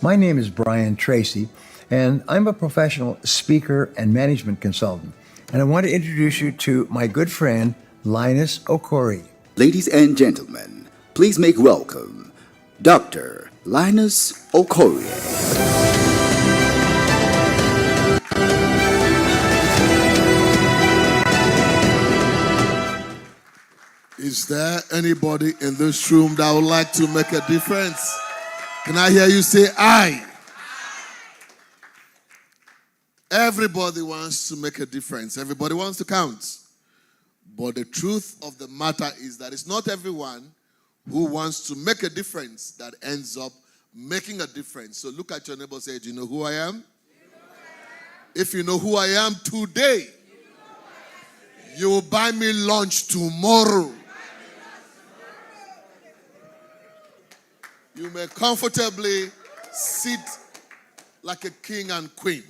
My name is Brian Tracy, and I'm a professional speaker and management consultant. And I want to introduce you to my good friend, Linus Okori. Ladies and gentlemen, please make welcome Dr. Linus Okori. Is there anybody in this room that would like to make a difference? Can I hear you say aye? Everybody wants to make a difference. Everybody wants to count. But the truth of the matter is that it's not everyone who wants to make a difference that ends up making a difference. So look at your neighbor and say, do you know who I am? If you know who I am today, you will buy me lunch tomorrow. You may comfortably sit like a king and queen.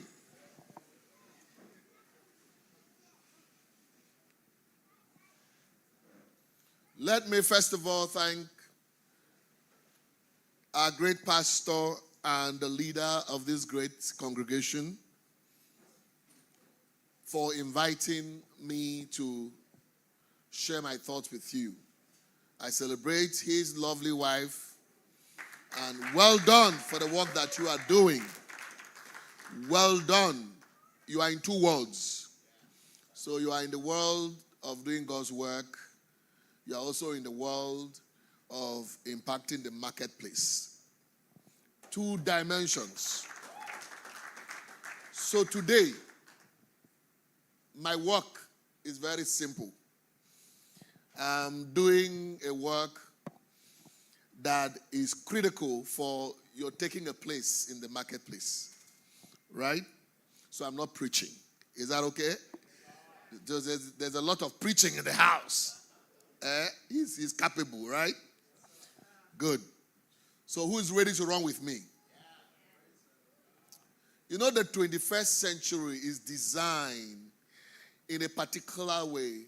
Let me first of all thank our great pastor and the leader of this great congregation for inviting me to share my thoughts with you. I celebrate his lovely wife, and well done for the work that you are doing. Well done. You are in two worlds. So you are in the world of doing God's work. You are also in the world of impacting the marketplace. Two dimensions. So today, my work is very simple. I'm doing a work that is critical for your taking a place in the marketplace. Right? So I'm not preaching. Is that okay? There's a lot of preaching in the house. He's capable, right? Good. So who is ready to run with me? You know, the 21st century is designed in a particular way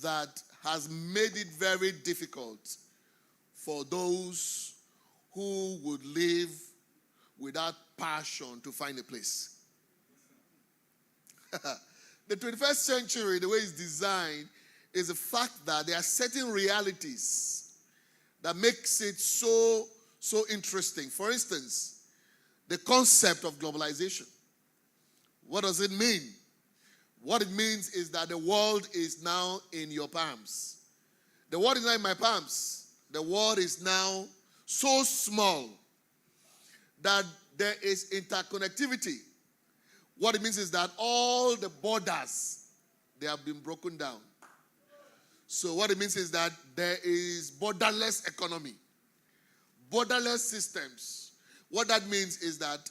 that has made it very difficult for those who would live without passion to find a place. The 21st century, the way it's designed, is the fact that there are certain realities that makes it so interesting. For instance, the concept of globalization. What does it mean? What it means is that the world is now in your palms. The world is not in my palms. The world is now so small that there is interconnectivity. What it means is that all the borders, they have been broken down. So what it means is that there is borderless economy, borderless systems. What that means is that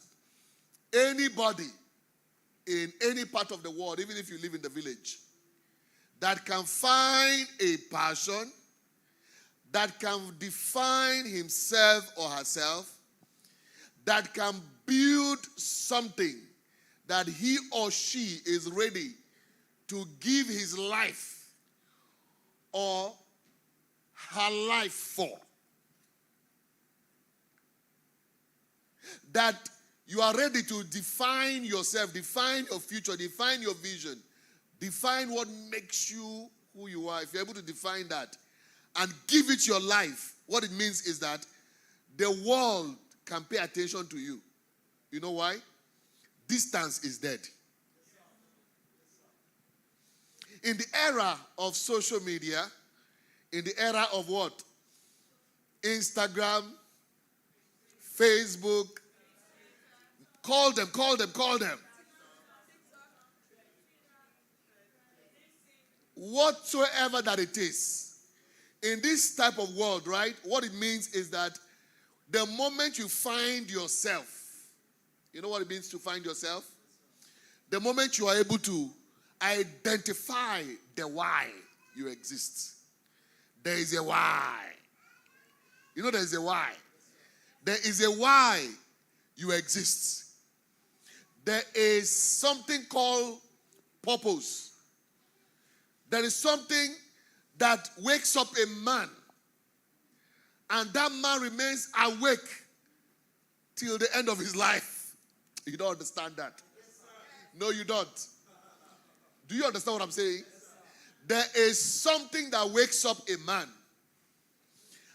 anybody in any part of the world, even if you live in the village, that can find a passion, that can define himself or herself, that can build something that he or she is ready to give his life or her life for. That you are ready to define yourself, define your future, define your vision, define what makes you who you are. If you're able to define that and give it your life, what it means is that the world can pay attention to you. You know why? Distance is dead. In the era of social media, in the era of what? Instagram, Facebook, call them. Whatsoever that it is, in this type of world, right, what it means is that the moment you find yourself, you know what it means to find yourself? The moment you are able to identify the why you exist. There is a why. You know there is a why. There is a why you exist. There is something called purpose. There is something that wakes up a man, and that man remains awake till the end of his life. You don't understand that? No, you don't. Do you understand what I'm saying? There is something that wakes up a man.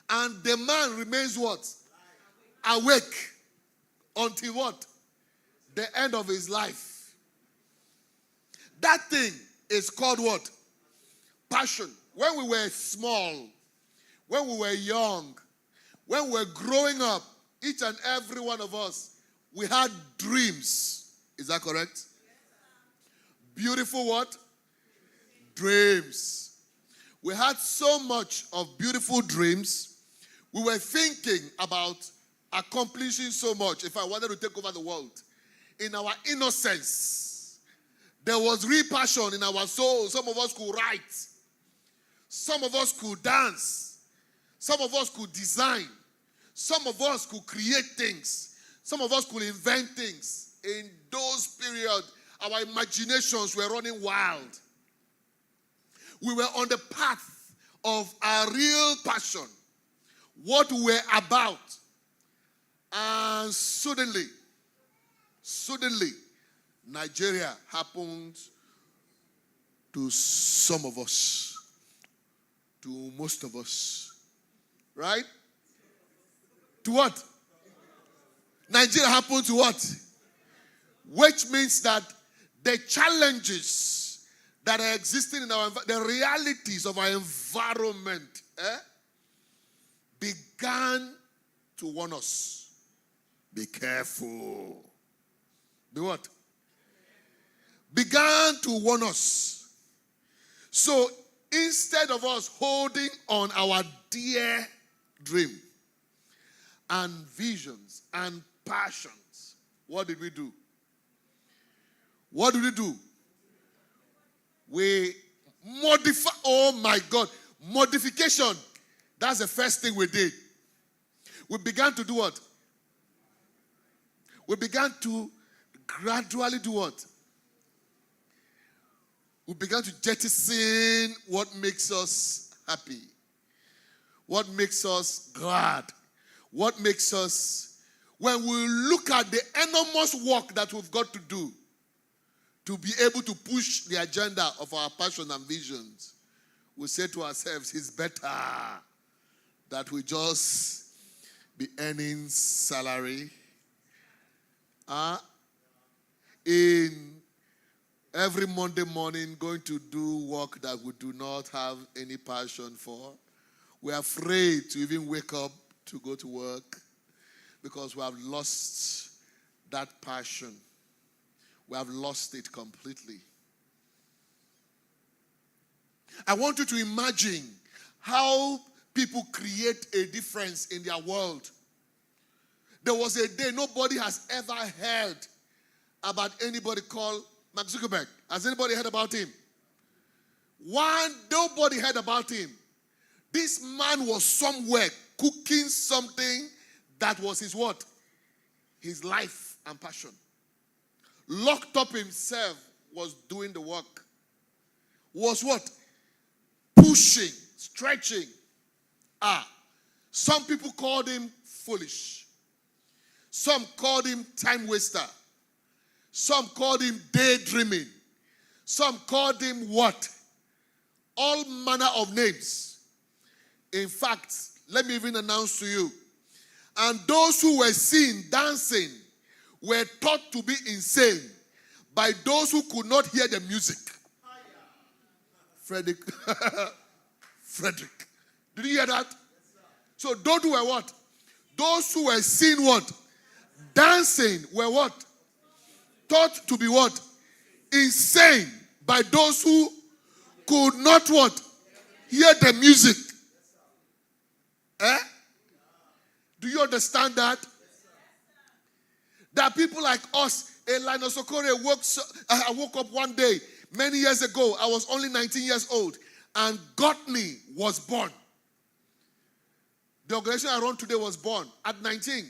And the man remains what? Awake. Until what? The end of his life. That thing is called what? Passion. When we were small, when we were young, when we were growing up, each and every one of us, we had dreams. Is that correct? Beautiful what? Dreams. We had so much of beautiful dreams. We were thinking about accomplishing so much. If I wanted to take over the world, in our innocence, there was real passion in our soul. Some of us could write. Some of us could dance. Some of us could design. Some of us could create things. Some of us could invent things. In those periods, our imaginations were running wild. We were on the path of our real passion, what we were about. And suddenly, Nigeria happened to some of us, to most of us. Right? To what? Nigeria happened to what? Which means that the challenges that are existing in the realities of our environment began to warn us. Be careful. Be what? Began to warn us. So instead of us holding on our dear dream and visions and passions, what did we do? What did we do? We modify. Oh my God. Modification. That's the first thing we did. We began to do what? We began to gradually do what? We began to jettison what makes us happy. What makes us glad. What makes us, when we look at the enormous work that we've got to do to be able to push the agenda of our passion and visions, we say to ourselves, it's better that we just be earning salary in every Monday morning, going to do work that we do not have any passion for. We're afraid to even wake up to go to work because we have lost that passion. We have lost it completely. I want you to imagine how people create a difference in their world. There was a day nobody has ever heard about anybody called Mark Zuckerberg. Has anybody heard about him? Nobody heard about him. This man was somewhere cooking something that was his what? His life and passion. Locked up himself, was doing the work. Was what? Pushing, stretching. Some people called him foolish. Some called him time waster. Some called him daydreaming. Some called him what? All manner of names. In fact, let me even announce to you. And those who were seen dancing were thought to be insane by those who could not hear the music. Frederick. Did you hear that? So those who were what? Those who were seen what? Dancing were what? Thought to be what? Insane by those who could not what? Hear the music. Do you understand that? There are people like us. Linus Okorie I woke up one day, many years ago. I was only 19 years old. And Gotney was born. The organization I run today was born at 19.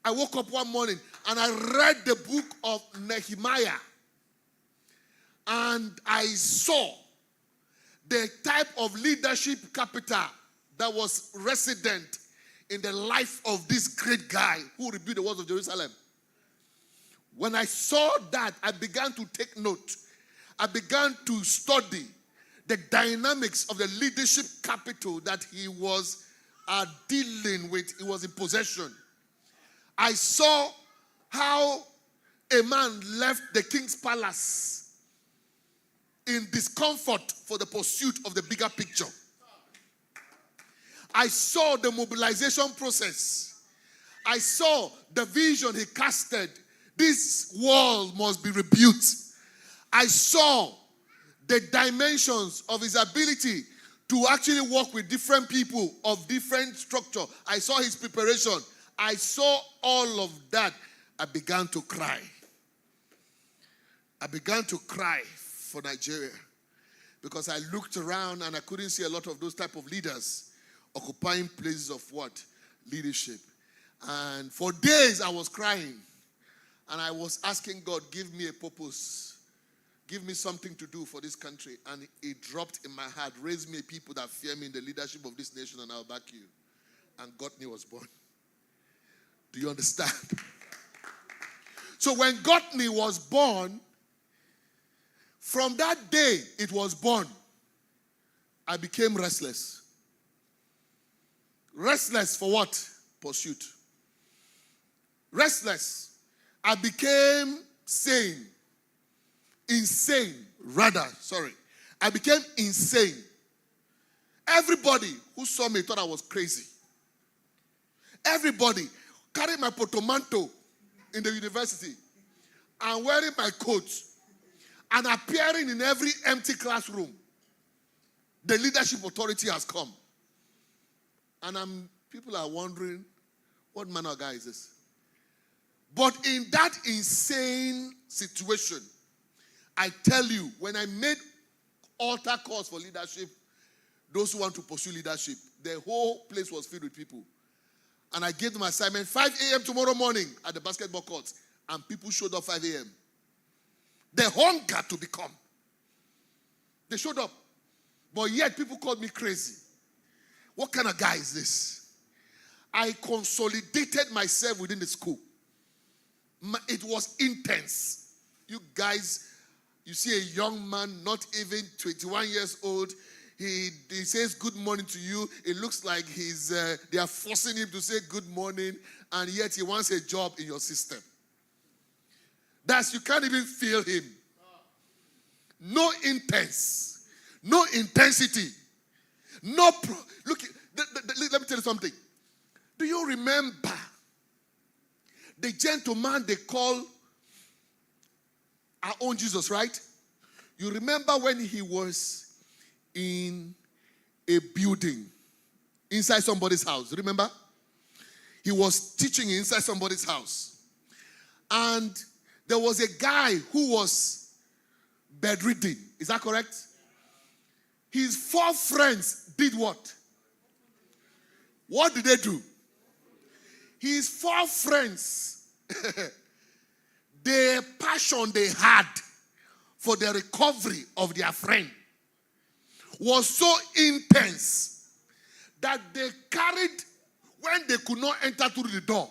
I woke up one morning and I read the book of Nehemiah. And I saw the type of leadership capital that was resident in the life of this great guy who rebuilt the walls of Jerusalem. When I saw that, I began to take note. I began to study the dynamics of the leadership capital that he was dealing with. He was in possession. I saw how a man left the king's palace in discomfort for the pursuit of the bigger picture. I saw the mobilization process. I saw the vision he casted. This wall must be rebuilt. I saw the dimensions of his ability to actually work with different people of different structure. I saw his preparation. I saw all of that. I began to cry. I began to cry for Nigeria because I looked around and I couldn't see a lot of those type of leaders occupying places of what? Leadership. And for days I was crying and I was asking God, give me a purpose. Give me something to do for this country. And it dropped in my heart, raise me people that fear me in the leadership of this nation and I'll back you. And Godney was born. Do you understand? So when Godney was born, from that day it was born, I became restless. Restless for what? Pursuit. Restless. I became sane. Insane, rather. Sorry. I became insane. Everybody who saw me thought I was crazy. Everybody carried my portmanteau in the university and wearing my coat and appearing in every empty classroom. The leadership authority has come. And people are wondering, what manner of guy is this? But in that insane situation, I tell you, when I made altar calls for leadership, those who want to pursue leadership, the whole place was filled with people. And I gave them assignment, 5 a.m. tomorrow morning at the basketball courts. And people showed up 5 a.m. The hunger to become. They showed up. But yet people called me crazy. What kind of guy is this? I consolidated myself within the school. It was intense. You guys, you see a young man, not even 21 years old. He says good morning to you. It looks like they are forcing him to say good morning, and yet he wants a job in your system. You can't even feel him. No intense. No intensity. Look, let me tell you something. Do you remember the gentleman they call our own Jesus, right? You remember when he was in a building inside somebody's house? Remember? He was teaching inside somebody's house. And there was a guy who was bedridden. Is that correct? His 4 friends did what? What did they do? His 4 friends, the passion they had for the recovery of their friend was so intense that they carried, when they could not enter through the door,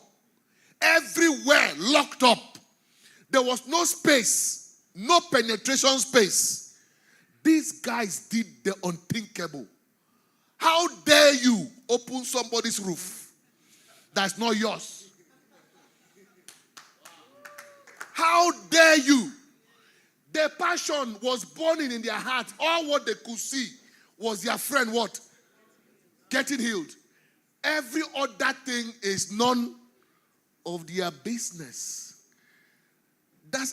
everywhere locked up. There was no space, no penetration space. These guys did the unthinkable. How dare you open somebody's roof that's not yours? How dare you? Their passion was burning in their heart. All what they could see was their friend what? Getting healed. Every other thing is none of their business.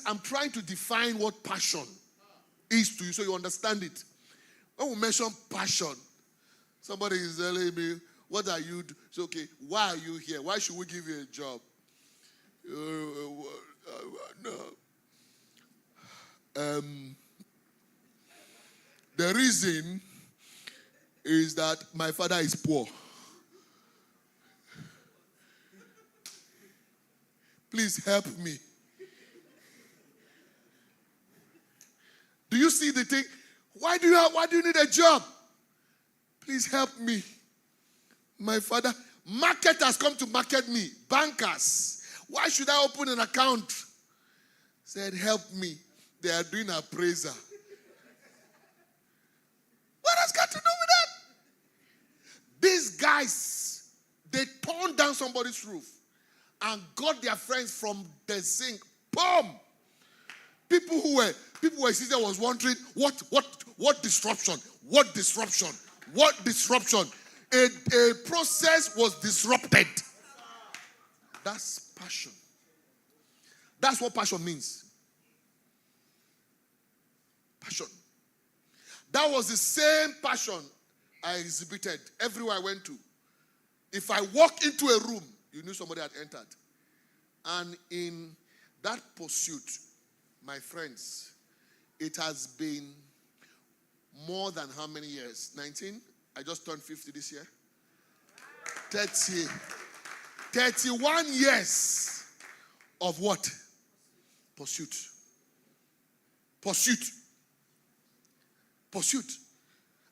I'm trying to define what passion is to you so you understand it. When we mention passion, somebody is telling me, what are you doing? It's okay, why are you here? Why should we give you a job? No. The reason is that my father is poor. Please help me. Do you see the thing? Why do you need a job? Please help me. My Marketers come to market me. Bankers. Why should I open an account? Said, help me. They are doing appraiser. What has got to do with that? These guys, they torn down somebody's roof and got their friends from the zinc. Boom! People who were sitting was wondering, what disruption? What disruption? What disruption? A process was disrupted. That's passion. That's what passion means. Passion. That was the same passion I exhibited everywhere I went to. If I walk into a room, you knew somebody had entered. And in that pursuit, my friends, it has been more than how many years? 19? I just turned 50 this year. 30. 31 years of what? Pursuit. Pursuit. Pursuit.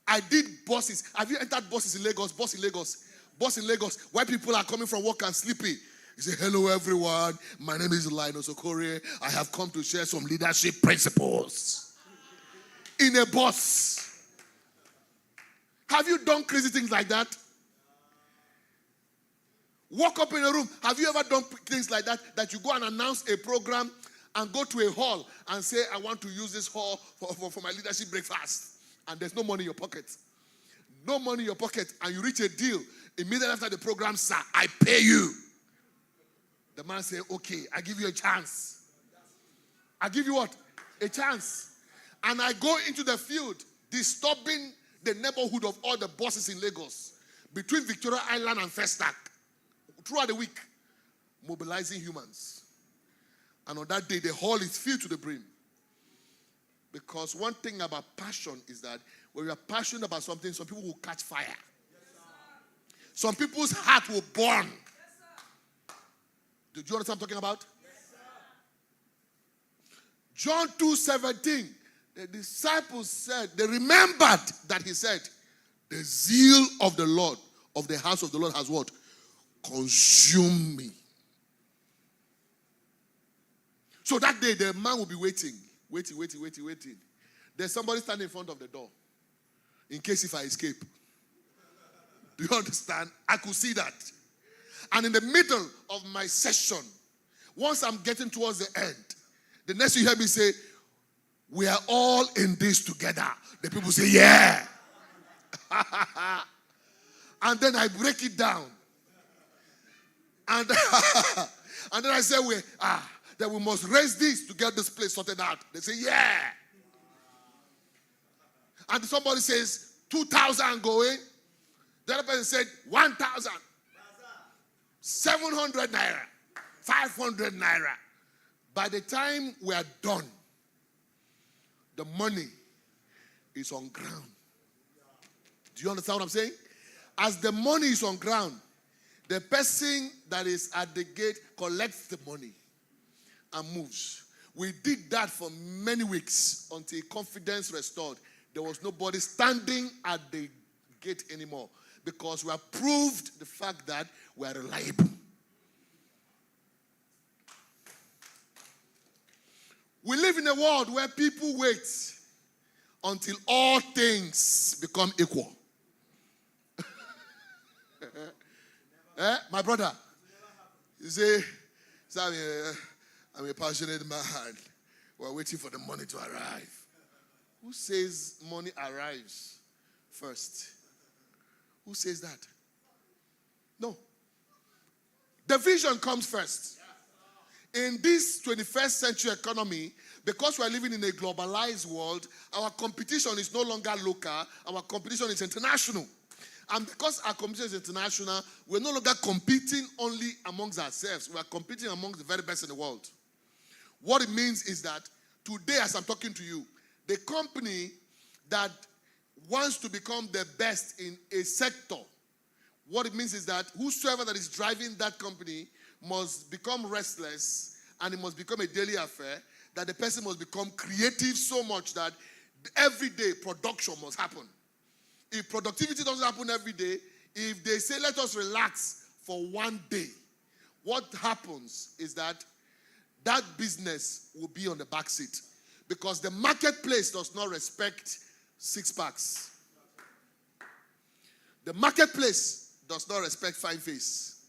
I did buses. Have you entered buses in Lagos? Bus in Lagos. Bus in Lagos. Where people are coming from work and sleepy. You say, hello everyone. My name is Linus Okorie. I have come to share some leadership principles. In a bus. Have you done crazy things like that? Walk up in a room. Have you ever done things like that? That you go and announce a program and go to a hall and say, I want to use this hall for my leadership breakfast. And there's no money in your pocket. No money in your pocket. And you reach a deal. Immediately after the program, sir, I pay you. The man say, okay, I give you a chance. I give you what? A chance. And I go into the field, disturbing the neighborhood of all the buses in Lagos, between Victoria Island and Festac, throughout the week, mobilizing humans. And on that day, the hall is filled to the brim. Because one thing about passion is that when you are passionate about something, some people will catch fire. Some people's heart will burn. Did you understand what I'm talking about? John 2:17. The disciples said, they remembered that he said, the zeal of the Lord, of the house of the Lord has what? Consumed me. So that day, the man will be waiting. There's somebody standing in front of the door. In case if I escape. Do you understand? I could see that. And in the middle of my session, once I'm getting towards the end, the next you hear me say, we are all in this together. The people say, yeah. And then I break it down. And, and then I say, that we must raise this to get this place sorted out. They say, yeah. And somebody says, 2,000 going. The other person said, 1,000. 700 naira. 500 naira. By the time we are done, the money is on ground. Do you understand what I'm saying? As the money is on ground, the person that is at the gate collects the money and moves. We did that for many weeks until confidence restored. There was nobody standing at the gate anymore because we have proved the fact that we are reliable. We live in a world where people wait until all things become equal. My brother, you say, I'm a passionate man. We're waiting for the money to arrive. Who says money arrives first? Who says that? No. The vision comes first. In this 21st century economy, because we are living in a globalized world, our competition is no longer local, our competition is international. And because our competition is international, we're no longer competing only amongst ourselves. We are competing amongst the very best in the world. What it means is that today, as I'm talking to you, the company that wants to become the best in a sector, what it means is that whosoever that is driving that company must become restless and it must become a daily affair, that the person must become creative so much that every day production must happen. If productivity doesn't happen every day, if they say let us relax for one day, what happens is that that business will be on the back seat because the marketplace does not respect six packs. The marketplace does not respect fine face.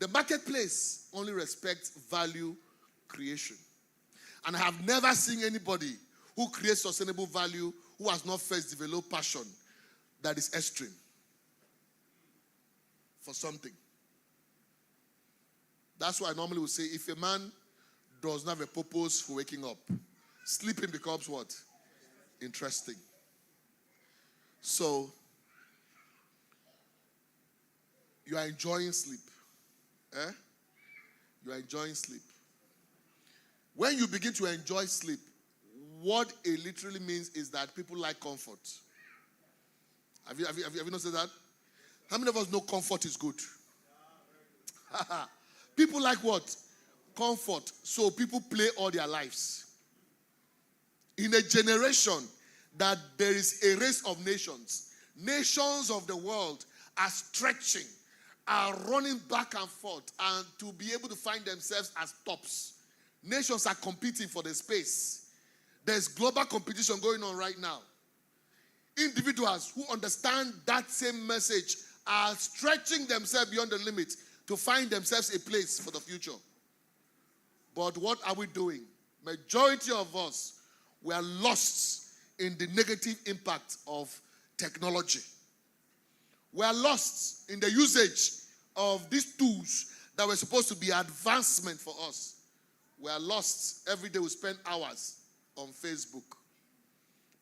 The marketplace only respects value creation. And I have never seen anybody who creates sustainable value who has not first developed passion that is extreme for something. That's why I normally would say if a man does not have a purpose for waking up, sleeping becomes what? Interesting. So, you are enjoying sleep. You are enjoying sleep. When you begin to enjoy sleep, what it literally means is that people like comfort. Have you noticed that? How many of us know comfort is good? People like what? Comfort. So people play all their lives. In a generation that there is a race of nations, nations of the world are stretching, are running back and forth, and to be able to find themselves as tops. Nations are competing for the space. There's global competition going on right now. Individuals who understand that same message are stretching themselves beyond the limit to find themselves a place for the future. But what are we doing? Majority of us, we are lost in the negative impact of technology. We are lost in the usage of these tools that were supposed to be advancement for us. We are lost. Every day we spend hours on Facebook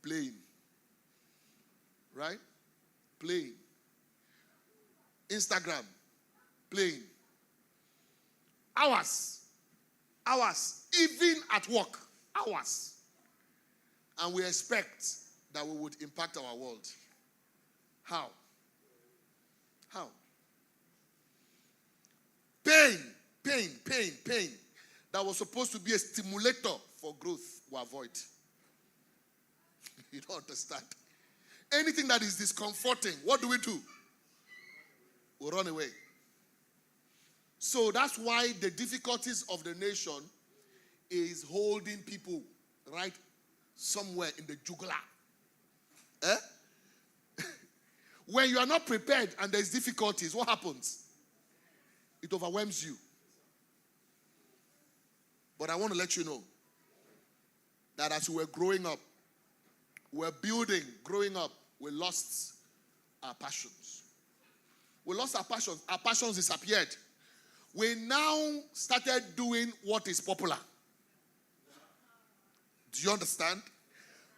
playing. Right? Playing. Instagram playing. Hours. Even at work. Hours. And we expect that we would impact our world. How? Pain that was supposed to be a stimulator for growth we avoid. You don't understand. Anything that is discomforting, what do? We run away. So that's why the difficulties of the nation is holding people right somewhere in the jugular. When you are not prepared and there's difficulties, what happens? It overwhelms you. But I want to let you know that as we were growing up, growing up, we lost our passions. We lost our passions. Our passions disappeared. We now started doing what is popular. Do you understand?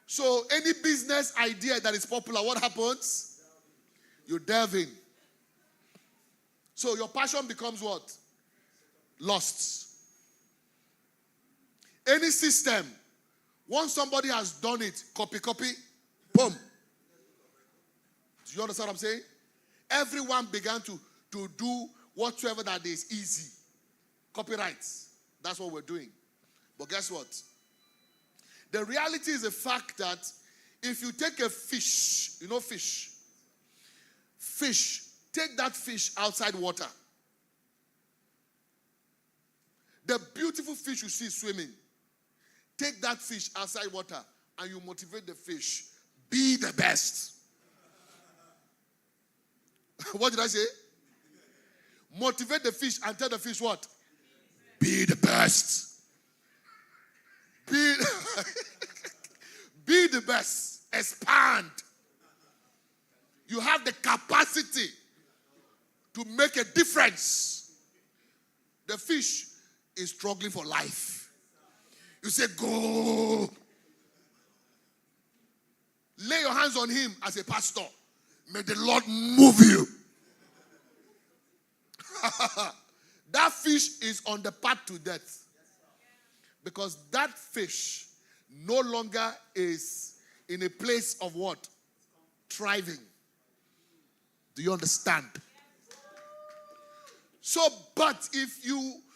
So any business idea that is popular, what happens? You delve in. So your passion becomes what? Lost. Any system, once somebody has done it, copy, boom. Do you understand what I'm saying? Everyone began to do whatsoever that is easy. Copyrights. That's what we're doing. But guess what? The reality is the fact that if you take a fish, you know fish, take that fish outside water. The beautiful fish you see swimming, take that fish outside water and you motivate the fish. Be the best. What did I say? Motivate the fish and tell the fish what? Be the best. Be the best. Expand. You have the capacity to make a difference. The fish is struggling for life. You say, go. Lay your hands on him as a pastor. May the Lord move you. That fish is on the path to death. Because that fish no longer is in a place of what? Thriving. Do you understand? So, but if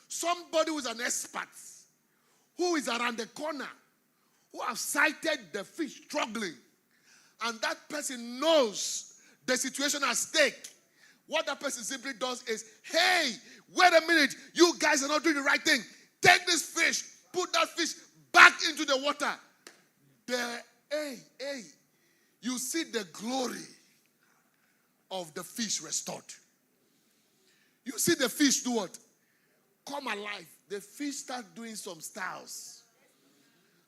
somebody who is an expert, who is around the corner, who have sighted the fish struggling, and that person knows the situation at stake, what that person simply does is, hey, wait a minute, you guys are not doing the right thing. Take this fish, put that fish back into the water. You see the glory of the fish restored. You see the fish do what? Come alive. The fish start doing some styles,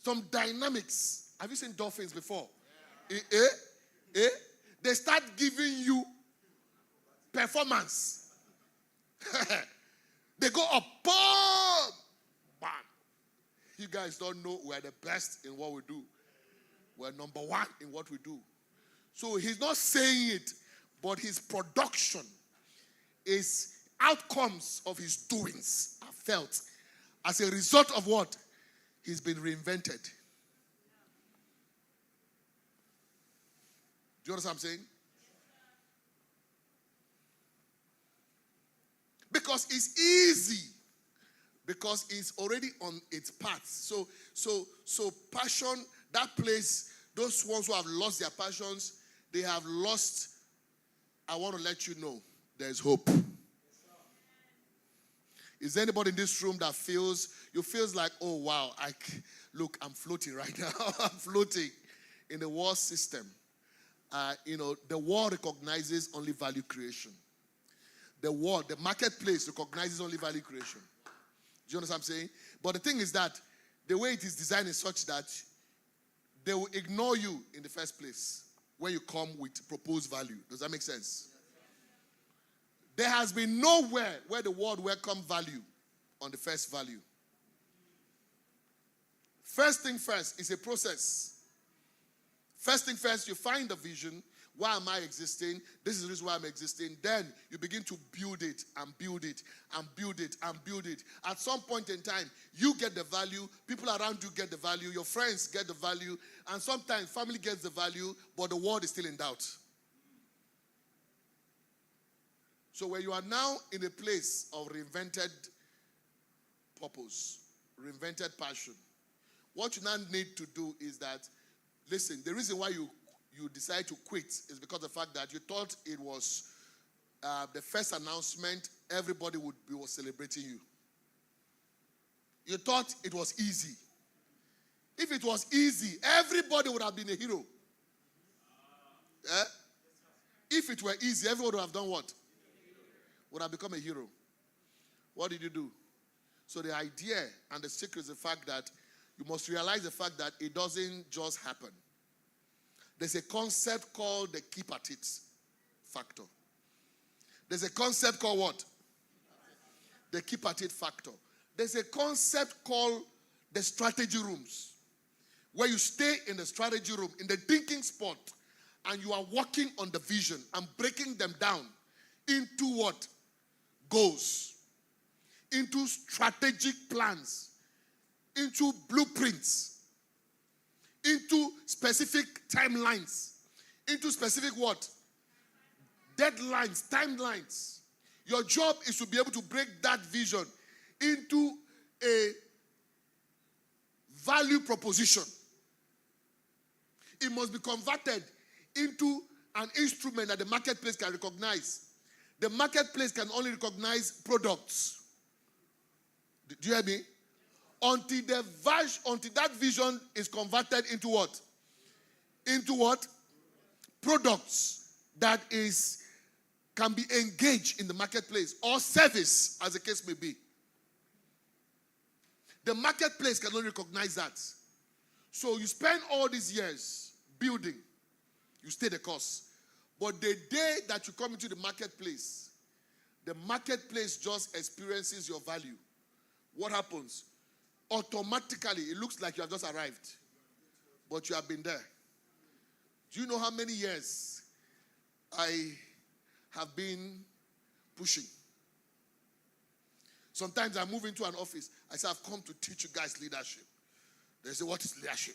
some dynamics. Have you seen dolphins before? They start giving you performance. They go up, boom, bam. You guys don't know we're the best in what we do. We're number one in what we do. So he's not saying it, but his production is outcomes of his doings are felt as a result of what? He's been reinvented. Do you understand what I'm saying? Because it's easy. Because it's already on its path. So passion, that place, those ones who have lost their passions, they have lost. I want to let you know, there's hope. Is there anybody in this room that feels like, oh wow, look, I'm floating right now. I'm floating in the world system. The world recognizes only value creation. The marketplace recognizes only value creation. Do you understand what I'm saying? But the thing is that the way it is designed is such that they will ignore you in the first place when you come with proposed value. Does that make sense? There has been nowhere where the world welcomed value on the first value. First thing first is a process. First thing first, you find the vision. Why am I existing? This is the reason why I'm existing. Then you begin to build it and build it and build it and build it. At some point in time, you get the value. People around you get the value. Your friends get the value. And sometimes family gets the value, but the world is still in doubt. So when you are now in a place of reinvented purpose, reinvented passion, what you now need to do is that, listen, the reason why you decide to quit is because of the fact that you thought it was the first announcement, everybody was celebrating you. You thought it was easy. If it was easy, everybody would have been a hero. If it were easy, everyone would have done what? Would have become a hero. What did you do? So the idea and the secret is the fact that you must realize the fact that it doesn't just happen. There's a concept called the keep at it factor. There's a concept called what? The keep at it factor. There's a concept called the strategy rooms, where you stay in the strategy room, in the thinking spot, and you are working on the vision and breaking them down into what? Goals, into strategic plans, into blueprints, into specific timelines, into specific what? Deadlines, timelines. Your job is to be able to break that vision into a value proposition. It must be converted into an instrument that the marketplace can recognize. The marketplace can only recognize products. Do you hear me? Until that vision is converted into what? Into what? Products that can be engaged in the marketplace, or service, as the case may be. The marketplace can only recognize that. So you spend all these years building, you stay the course. But the day that you come into the marketplace just experiences your value. What happens? Automatically, it looks like you have just arrived, but you have been there. Do you know how many years I have been pushing? Sometimes I move into an office. I say, I've come to teach you guys leadership. They say, what is leadership?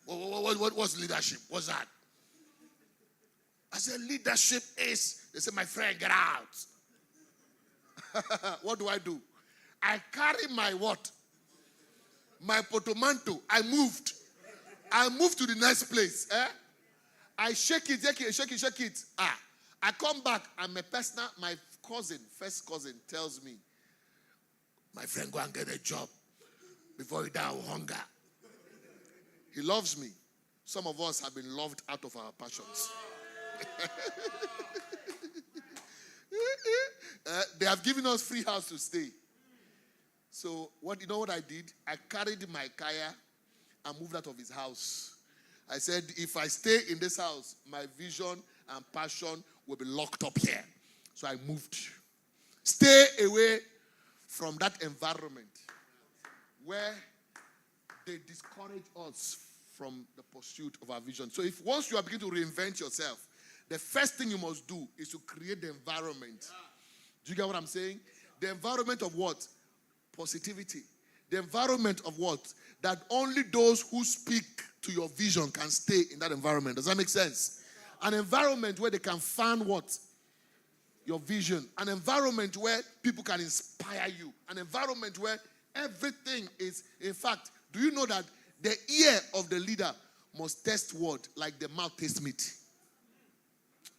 What's leadership? What's that? I said, leadership is, they say, my friend, get out. What do? I carry my what? My portmanteau. I moved to the next place. I shake it. I come back and my first cousin tells me, my friend, go and get a job before you die of hunger. He loves me. Some of us have been loved out of our passions. They have given us free house to stay. So you know what I did? I carried my kaya and moved out of his house. I said, if I stay in this house, my vision and passion will be locked up here. So I moved. Stay away from that environment where they discourage us from the pursuit of our vision. So if once you are beginning to reinvent yourself, the first thing you must do is to create the environment. Do you get what I'm saying? The environment of what? Positivity. The environment of what? That only those who speak to your vision can stay in that environment. Does that make sense? An environment where they can fan what? Your vision. An environment where people can inspire you. An environment where everything is, in fact, do you know that the ear of the leader must taste word like the mouth tastes meat?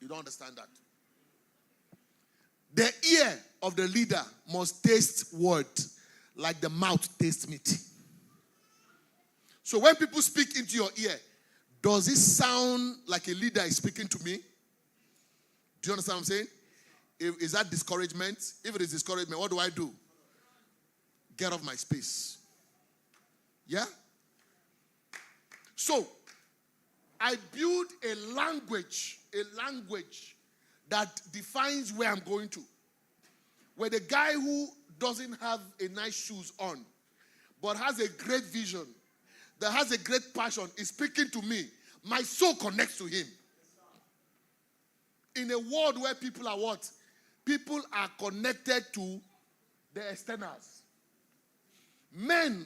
You don't understand that. The ear of the leader must taste word like the mouth tastes meat. So when people speak into your ear, does it sound like a leader is speaking to me? Do you understand what I'm saying? Is that discouragement? If it is discouragement, what do? Get off my space. Yeah? So, I build a language that defines where I'm going to. Where the guy who doesn't have a nice shoes on, but has a great vision, that has a great passion, is speaking to me. My soul connects to him. In a world where people are what? People are connected to the externals. Men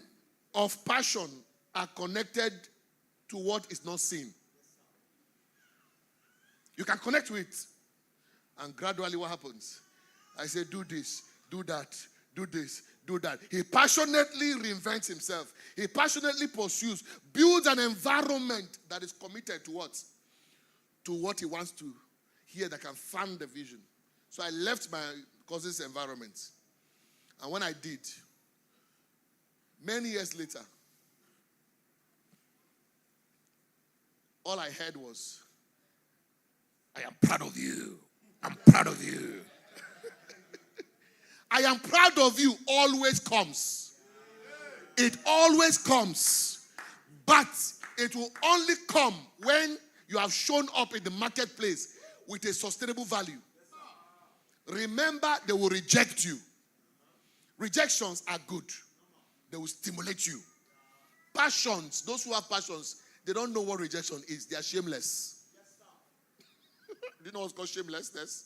of passion are connected to what is not seen. You can connect to it. And gradually what happens? I say, do this, do that, do this, do that. He passionately reinvents himself. He passionately pursues, builds an environment that is committed to what? To what he wants to hear, that can fan the vision. So I left my cousin's environment. And when I did, many years later, all I heard was, I am proud of you. I'm proud of you. I am proud of you always comes. It always comes. But it will only come when you have shown up in the marketplace with a sustainable value. Remember, they will reject you. Rejections are good. They will stimulate you. Passions, those who have passions, they don't know what rejection is. They are shameless. Do you know what's called shamelessness?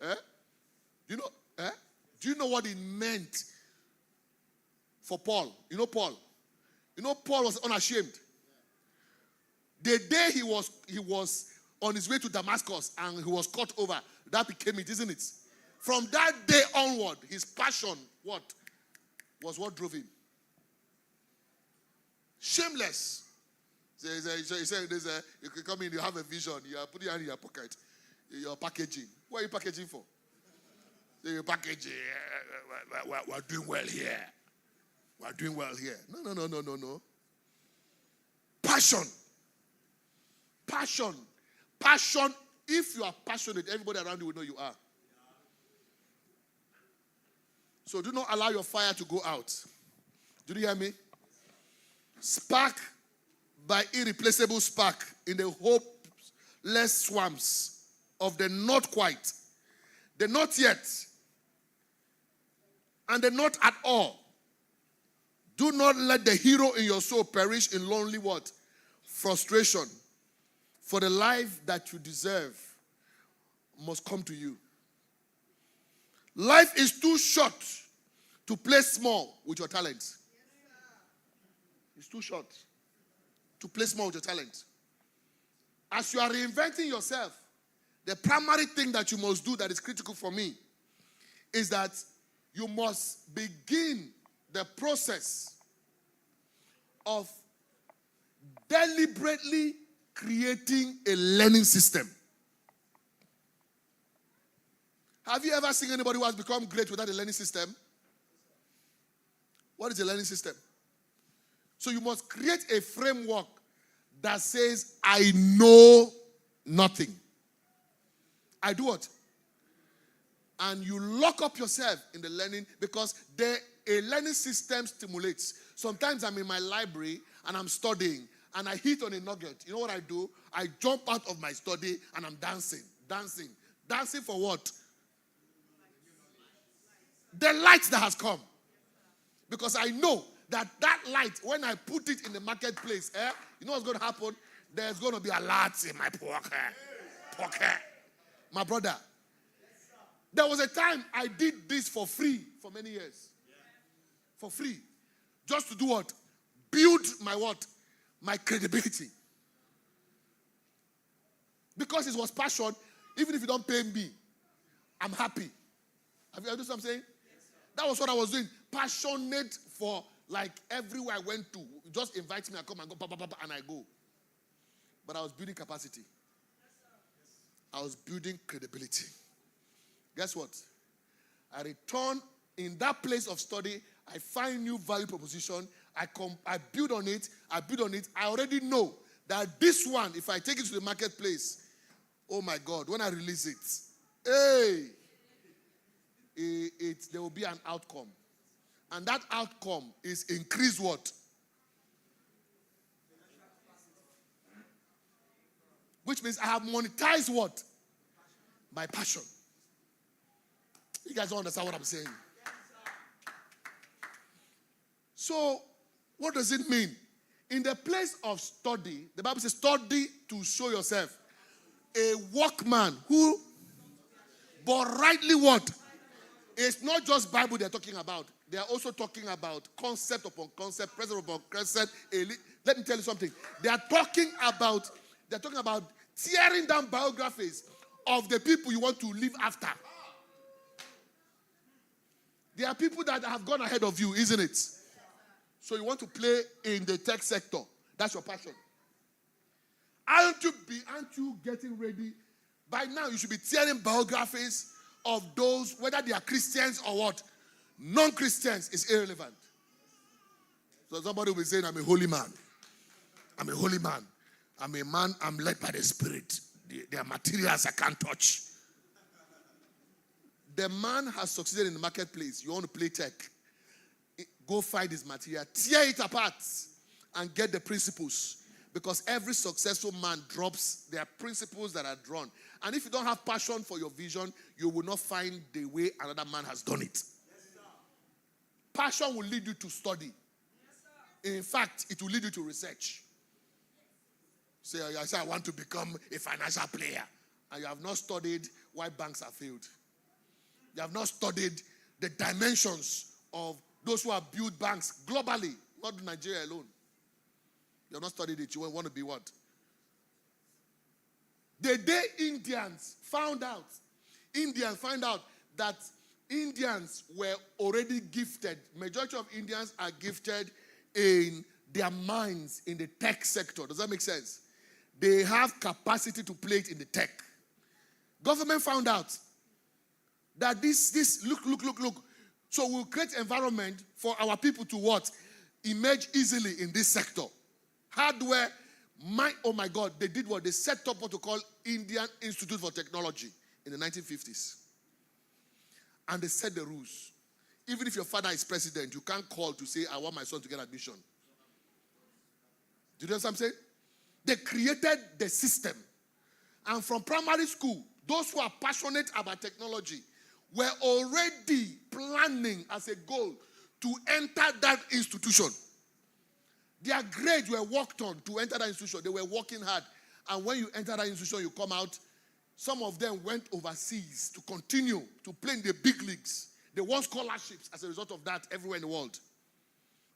Do you know? Do you know what it meant for Paul? You know Paul? You know Paul was unashamed. The day he was on his way to Damascus and he was caught over, that became it, isn't it? From that day onward, his passion, was what drove him? Shameless. He said, you can come in, you have a vision, you put your hand in your pocket, you're packaging. What are you packaging for? You're packaging. We're doing well here. We're doing well here. No. Passion. Passion. Passion. If you are passionate, everybody around you will know you are. So do not allow your fire to go out. Did you hear me? Spark by irreplaceable spark in the hopeless swamps of the not quite, the not yet, and the not at all. Do not let the hero in your soul perish in lonely what? Frustration. For the life that you deserve must come to you. Life is too short to play small with your talents. It's too short to play small with your talent. As you are reinventing yourself, the primary thing that you must do that is critical for me is that you must begin the process of deliberately creating a learning system. Have you ever seen anybody who has become great without a learning system? What is a learning system? So you must create a framework that says, I know nothing. I do what? And you lock up yourself in the learning because a learning system stimulates. Sometimes I'm in my library and I'm studying and I hit on a nugget. You know what I do? I jump out of my study and I'm dancing. Dancing for what? The light that has come. Because I know that light, when I put it in the marketplace, you know what's going to happen? There's going to be a lot in my pocket. My brother, there was a time I did this for free for many years. For free. Just to do what? Build my what? My credibility. Because it was passion, even if you don't pay me, I'm happy. Have you understood what I'm saying? That was what I was doing. Passionate for, like, everywhere I went to. Just invite me, I come and go, and I go. But I was building capacity. I was building credibility. Guess what? I return in that place of study. I find new value proposition. I build on it. I already know that this one, if I take it to the marketplace, oh my God, when I release it, there will be an outcome. And that outcome is increased what? Which means I have monetized what? My passion. You guys don't understand what I'm saying. So, what does it mean? In the place of study, the Bible says, study to show yourself. A workman who, but rightly what? It's not just Bible they're talking about. They are also talking about concept upon concept, present upon concept. Let me tell you something. They are talking about tearing down biographies of the people you want to live after. There are people that have gone ahead of you, isn't it? So you want to play in the tech sector. That's your passion. Aren't you getting ready? By now, you should be tearing biographies of those, whether they are Christians or what? Non-Christians is irrelevant. So somebody will be saying, I'm a holy man. I'm a holy man. I'm a man, I'm led by the Spirit. There are materials I can't touch. The man has succeeded in the marketplace. You want to play tech. Go find his material. Tear it apart and get the principles. Because every successful man drops their principles that are drawn. And if you don't have passion for your vision, you will not find the way another man has done it. Passion will lead you to study. In fact, it will lead you to research. Say, I want to become a financial player. And you have not studied why banks are failed. You have not studied the dimensions of those who have built banks globally, not Nigeria alone. You have not studied it. You want to be what? The day Indians find out that Indians were already gifted. Majority of Indians are gifted in their minds in the tech sector. Does that make sense? They have capacity to play it in the tech. Government found out that this look. So we'll create environment for our people to what? Emerge easily in this sector. Hardware, oh my God, they did what? They set up what to call Indian Institute for Technology in the 1950s. And they set the rules. Even if your father is president, you can't call to say, I want my son to get admission. Do you know what I'm saying? They created the system. And from primary school, those who are passionate about technology were already planning as a goal to enter that institution. Their grades were worked on to enter that institution. They were working hard. And when you enter that institution, you come out. Some of them went overseas to continue to play in the big leagues. They won scholarships as a result of that everywhere in the world.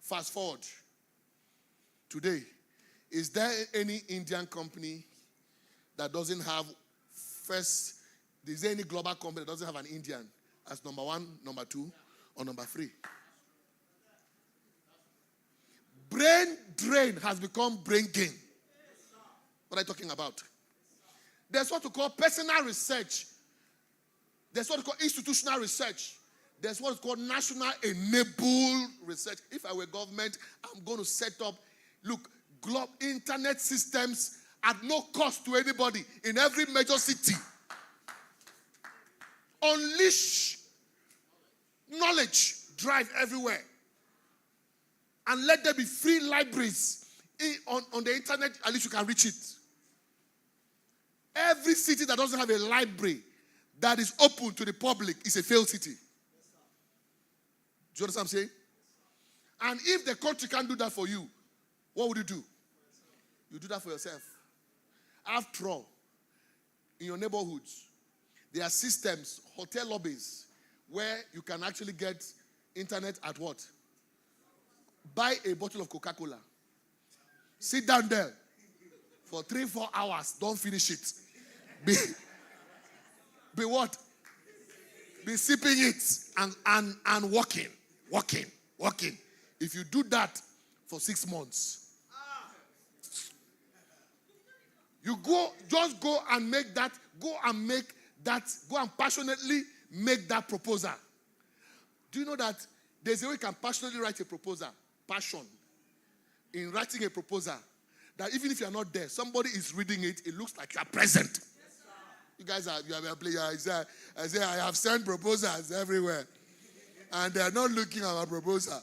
Fast forward. Today, is there any Indian company that doesn't have first? Is there any global company that doesn't have an Indian as number one, number two, or number three? Brain drain has become brain gain. What are you talking about? There's what we call personal research There's what is called institutional research. There's what is called national enabled research. If I were government, I'm going to set up, internet systems at no cost to anybody in every major city. Unleash knowledge drive everywhere. And let there be free libraries on the internet, at least you can reach it. Every city that doesn't have a library that is open to the public is a failed city. Do you understand what I'm saying? And if the country can't do that for you, what would you do? You do that for yourself. After all, in your neighborhoods, there are systems, hotel lobbies, where you can actually get internet at what? Buy a bottle of Coca-Cola. Sit down there for 3-4 hours. Don't finish it. Be what? Be sipping it and walking. If you do that for 6 months, you go and passionately make that proposal. Do you know that there's a way you can passionately write a proposal? Passion. In writing a proposal, that even if you're not there, somebody is reading it, it looks like you're present. You guys are players. I say, I have sent proposals everywhere. And they are not looking at my proposal.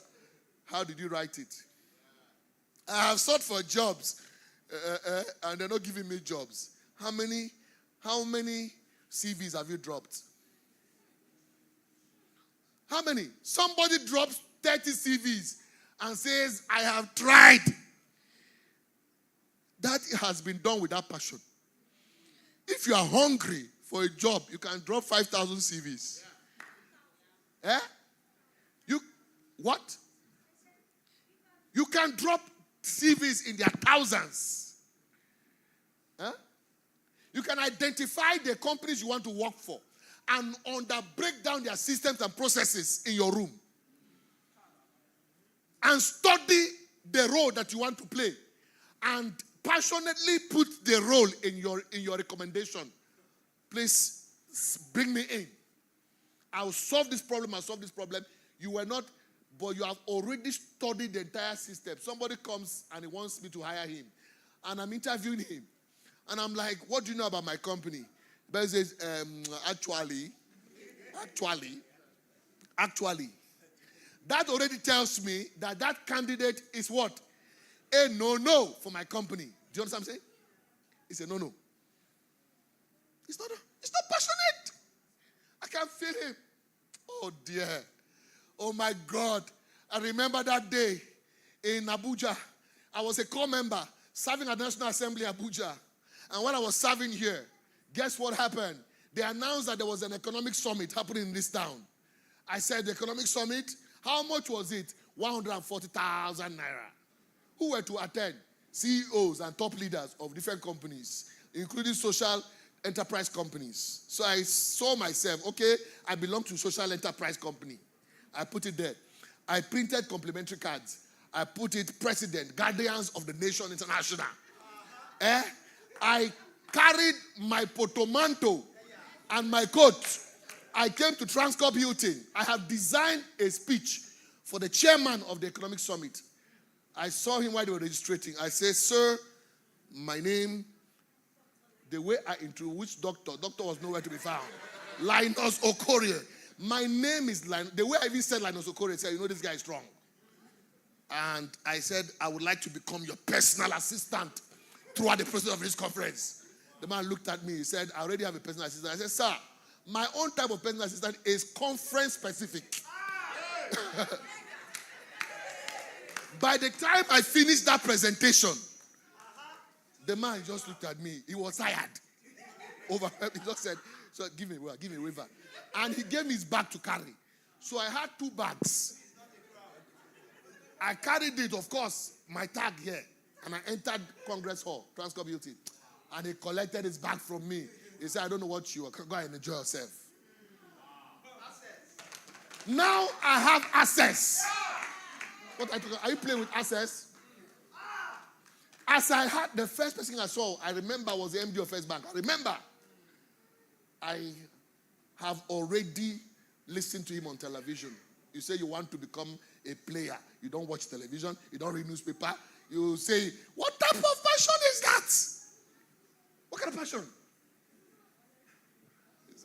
How did you write it? I have sought for jobs. And they're not giving me jobs. How many CVs have you dropped? How many? Somebody drops 30 CVs and says, I have tried. That has been done with that passion. If you are hungry for a job, you can drop 5,000 CVs. Yeah. What? You can drop CVs in their thousands. Huh? You can identify the companies you want to work for and break down their systems and processes in your room. And study the role that you want to play. And passionately put the role in your recommendation. Please bring me in. I'll solve this problem. You were not, but you have already studied the entire system. Somebody comes and he wants me to hire him. And I'm interviewing him. And I'm like, what do you know about my company? But he says, actually. That already tells me that candidate is what? A no for my company. Do you understand what I'm saying? It's a no. It's not passionate. I can feel him. Oh dear. Oh my God. I remember that day in Abuja. I was a core member serving at the National Assembly Abuja. And when I was serving here, guess what happened? They announced that there was an economic summit happening in this town. I said, the economic summit, how much was it? 140,000 naira. Who were to attend? CEOs and top leaders of different companies, including social enterprise companies. So I saw myself, okay, I belong to social enterprise company. I put it there. I printed complimentary cards. I put it President, Guardians of the Nation International. I carried my portmanteau and my coat. I came to Transcorp Hilton. I have designed a speech for the chairman of the economic summit. I saw him while they were registering. I said, sir, my name, the way I introduced doctor was nowhere to be found. Linus Okorie. My name is Linus. The way I even said Linus Okorie, said, you know this guy is strong. And I said, I would like to become your personal assistant throughout the process of this conference. The man looked at me. He said, I already have a personal assistant. I said, sir, my own type of personal assistant is conference specific. By the time I finished that presentation, the man just looked at me. He was tired. He just said, so give me a waiver. And he gave me his bag to carry. So I had 2 bags. I carried it, of course, my tag here. And I entered Congress Hall, Transcorp Hilton. And he collected his bag from me. He said, I don't know what you are. Go and enjoy yourself. Now I have access. Are you playing with access? As I had, the first person I saw, I remember was the MD of First Bank. I remember. I have already listened to him on television. You say you want to become a player. You don't watch television. You don't read newspaper. You say, what type of passion is that? What kind of passion?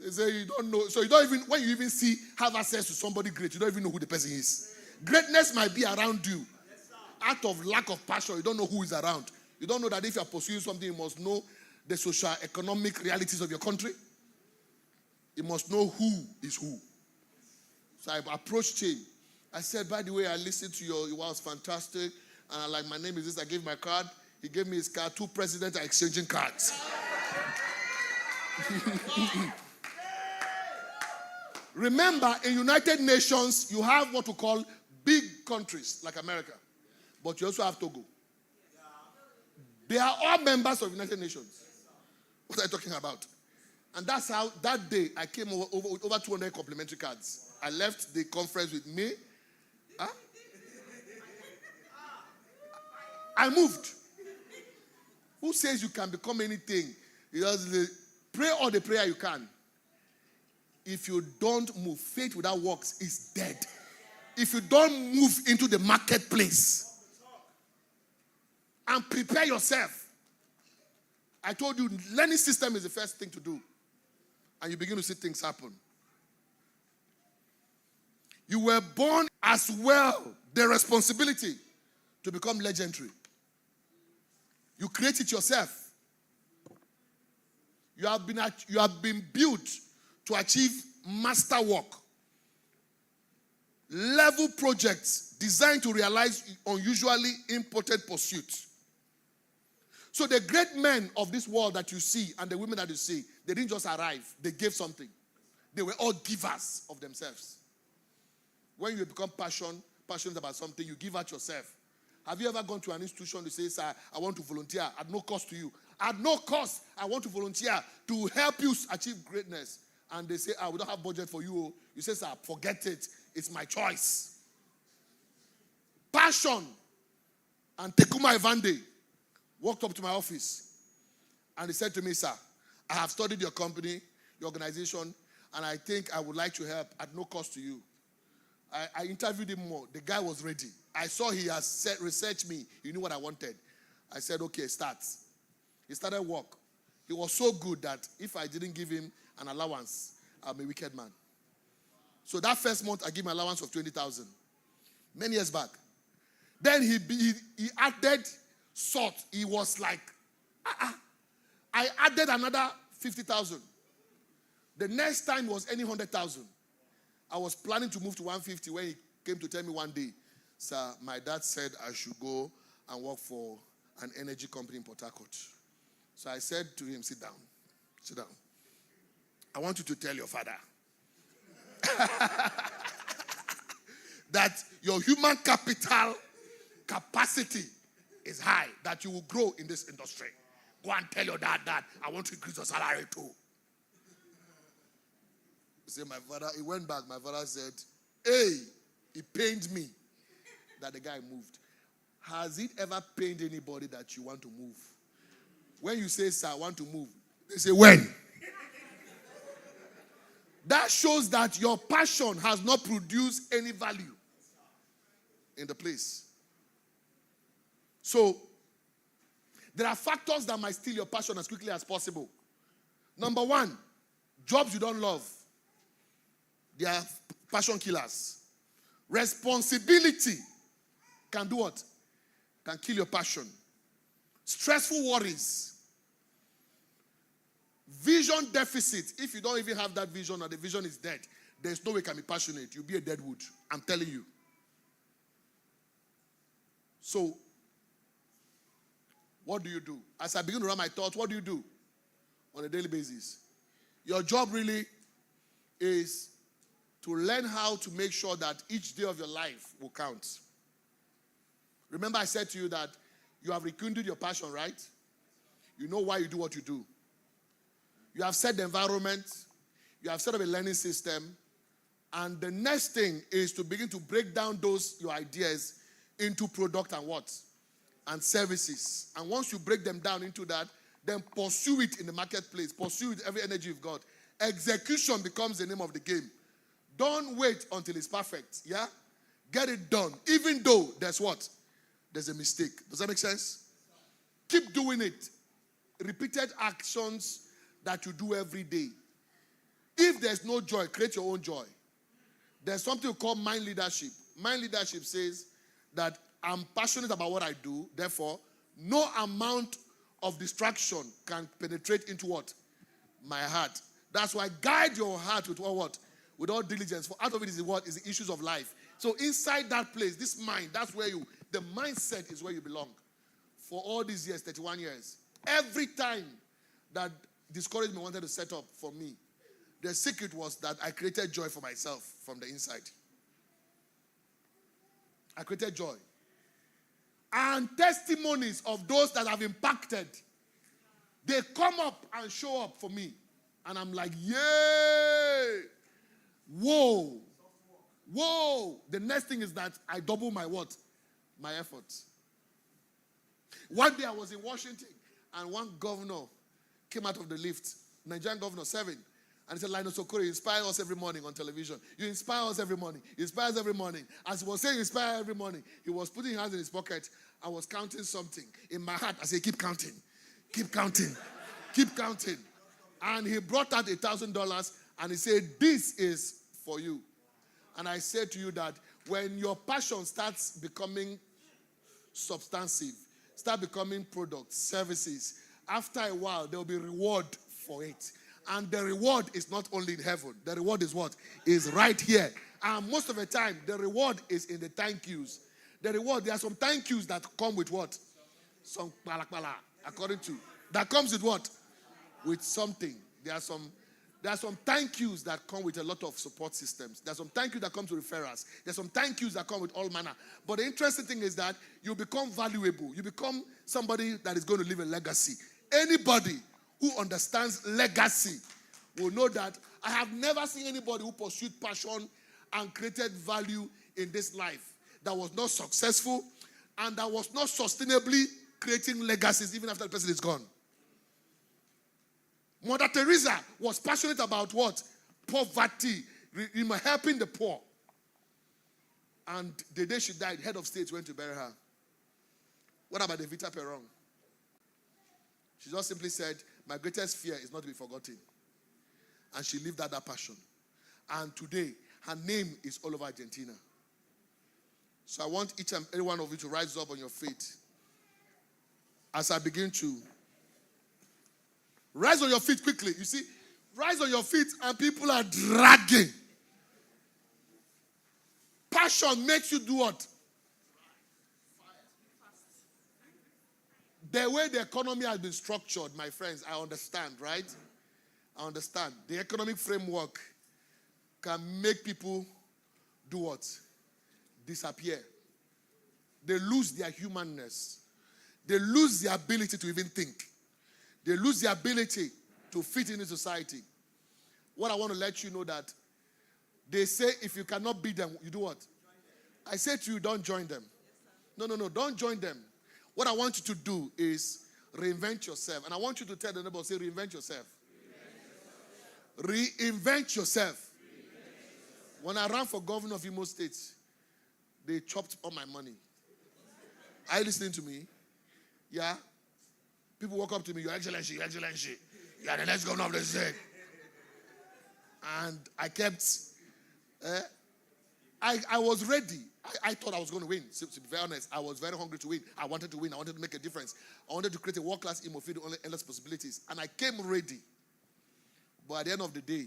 You say you don't know. So you don't even, when you even have access to somebody great, you don't even know who the person is. Greatness might be around you. Out of lack of passion, you don't know who is around. You don't know that if you are pursuing something, you must know the socio-economic realities of your country. You must know who is who. So I approached him. I said, by the way, I listened to your, it was fantastic. And I like, my name is this. I gave my card. He gave me his card. 2 presidents are exchanging cards. Remember, in United Nations, you have what we call big countries like America. But you also have Togo. They are all members of United Nations. What are you talking about? And that's how, that day, I came over 200 complimentary cards. I left the conference with me. Huh? I moved. Who says you can become anything? Pray all the prayer you can. If you don't move, faith without works is dead. If you don't move into the marketplace and prepare yourself, I told you, learning system is the first thing to do. And you begin to see things happen. You were born as well, the responsibility to become legendary. You create it yourself. You have been built to achieve masterwork. Level projects designed to realize unusually important pursuits. So the great men of this world that you see and the women that you see, they didn't just arrive. They gave something. They were all givers of themselves. When you become passionate about something, you give out yourself. Have you ever gone to an institution to say, sir, I want to volunteer at no cost to you? At no cost, I want to volunteer to help you achieve greatness. And they say, we don't have budget for you. You say, sir, forget it. It's my choice. Passion. And Tekuma Evande walked up to my office. And he said to me, sir, I have studied your company, your organization, and I think I would like to help at no cost to you. I interviewed him more. The guy was ready. I saw he has researched me. He knew what I wanted. I said, okay, start. He started work. He was so good that if I didn't give him an allowance, I'm a wicked man. So that first month, I gave him an allowance of 20,000. Many years back. Then he added salt. He was like, I added another 50,000. The next time was any 100,000. I was planning to move to 150 when he came to tell me one day, sir, my dad said I should go and work for an energy company in Port Harcourt. So I said to him, sit down. Sit down. I want you to tell your father that your human capital capacity is high, that you will grow in this industry. Go and tell your dad that I want to increase your salary too. See, my father, he went back. My father said, hey, it pained me that the guy moved. Has it ever pained anybody that you want to move? When you say, sir, I want to move, they say, when? That shows that your passion has not produced any value in the place. So, there are factors that might steal your passion as quickly as possible. Number one, jobs you don't love. They are passion killers. Responsibility can do what? Can kill your passion. Stressful worries. Vision deficit. If you don't even have that vision or the vision is dead, there's no way you can be passionate. You'll be a dead wood. I'm telling you. So, what do you do? As I begin to run my thoughts, what do you do on a daily basis? Your job really is to learn how to make sure that each day of your life will count. Remember I said to you that you have rekindled your passion, right? You know why you do what you do. You have set the environment. You have set up a learning system. And the next thing is to begin to break down your ideas into product and what? And services. And once you break them down into that, then pursue it in the marketplace. Pursue it with every energy you've got. Execution becomes the name of the game. Don't wait until it's perfect. Yeah? Get it done. Even though there's what? There's a mistake. Does that make sense? Keep doing it. Repeated actions that you do every day. If there's no joy, create your own joy. There's something called mind leadership. Mind leadership says that I'm passionate about what I do. Therefore, no amount of distraction can penetrate into what? My heart. That's why guide your heart with what? With all diligence. For out of it is what? Is the issues of life. So inside that place, this mind, that's where the mindset is where you belong. For all these years, 31 years. Every time that discouragement wanted to set up for me, the secret was that I created joy for myself from the inside. I created joy. And testimonies of those that have impacted, they come up and show up for me. And I'm like, yay! Whoa! Whoa! The next thing is that I double my what? My efforts. One day I was in Washington and one governor came out of the lift, Nigerian governor, 7. And he said, Linus Okorie, you inspire us every morning on television. You inspire us every morning. You inspire us every morning. As he was saying inspire every morning, he was putting his hands in his pocket and was counting something. In my heart, I said, keep counting. Keep counting. Keep counting. And he brought out $1,000 and he said, this is for you. And I say to you that when your passion starts becoming substantive, start becoming products, services, after a while, there will be reward for it. And the reward is not only in heaven. The reward is what? Is right here. And most of the time, the reward is in the thank yous. The reward, there are some thank yous that come with what? Some pala, according to. That comes with what? With something. There are some thank yous that come with a lot of support systems. There's some thank yous that come to referrals. There's some thank yous that come with all manner. But the interesting thing is that you become valuable. You become somebody that is going to leave a legacy. Anybody who understands legacy will know that I have never seen anybody who pursued passion and created value in this life that was not successful and that was not sustainably creating legacies even after the person is gone. Mother Teresa was passionate about what? Poverty, helping the poor. And the day she died, head of state went to bury her. What about Evita Peron? She just simply said, my greatest fear is not to be forgotten. And she lived out that passion. And today, her name is all over Argentina. So I want each and every one of you to rise up on your feet. As I begin to rise on your feet quickly. You see, rise on your feet and people are dragging. Passion makes you do what? The way the economy has been structured, my friends, I understand, right? I understand. The economic framework can make people do what? Disappear. They lose their humanness. They lose the ability to even think. They lose the ability to fit into society. What I want to let you know that they say if you cannot beat them, you do what? I say to you, don't join them. No, don't join them. What I want you to do is reinvent yourself. And I want you to tell the neighbor, say, reinvent yourself. Reinvent yourself. When I ran for governor of Imo State, they chopped all my money. Are you listening to me? Yeah? People walk up to me, Your Excellency, Your Excellency. You are the next governor of the state. And I kept, I was ready. I thought I was going to win. To be very honest, I was very hungry to win. I wanted to win. I wanted to make a difference. I wanted to create a world-class Imo field with endless possibilities. And I came ready. But at the end of the day,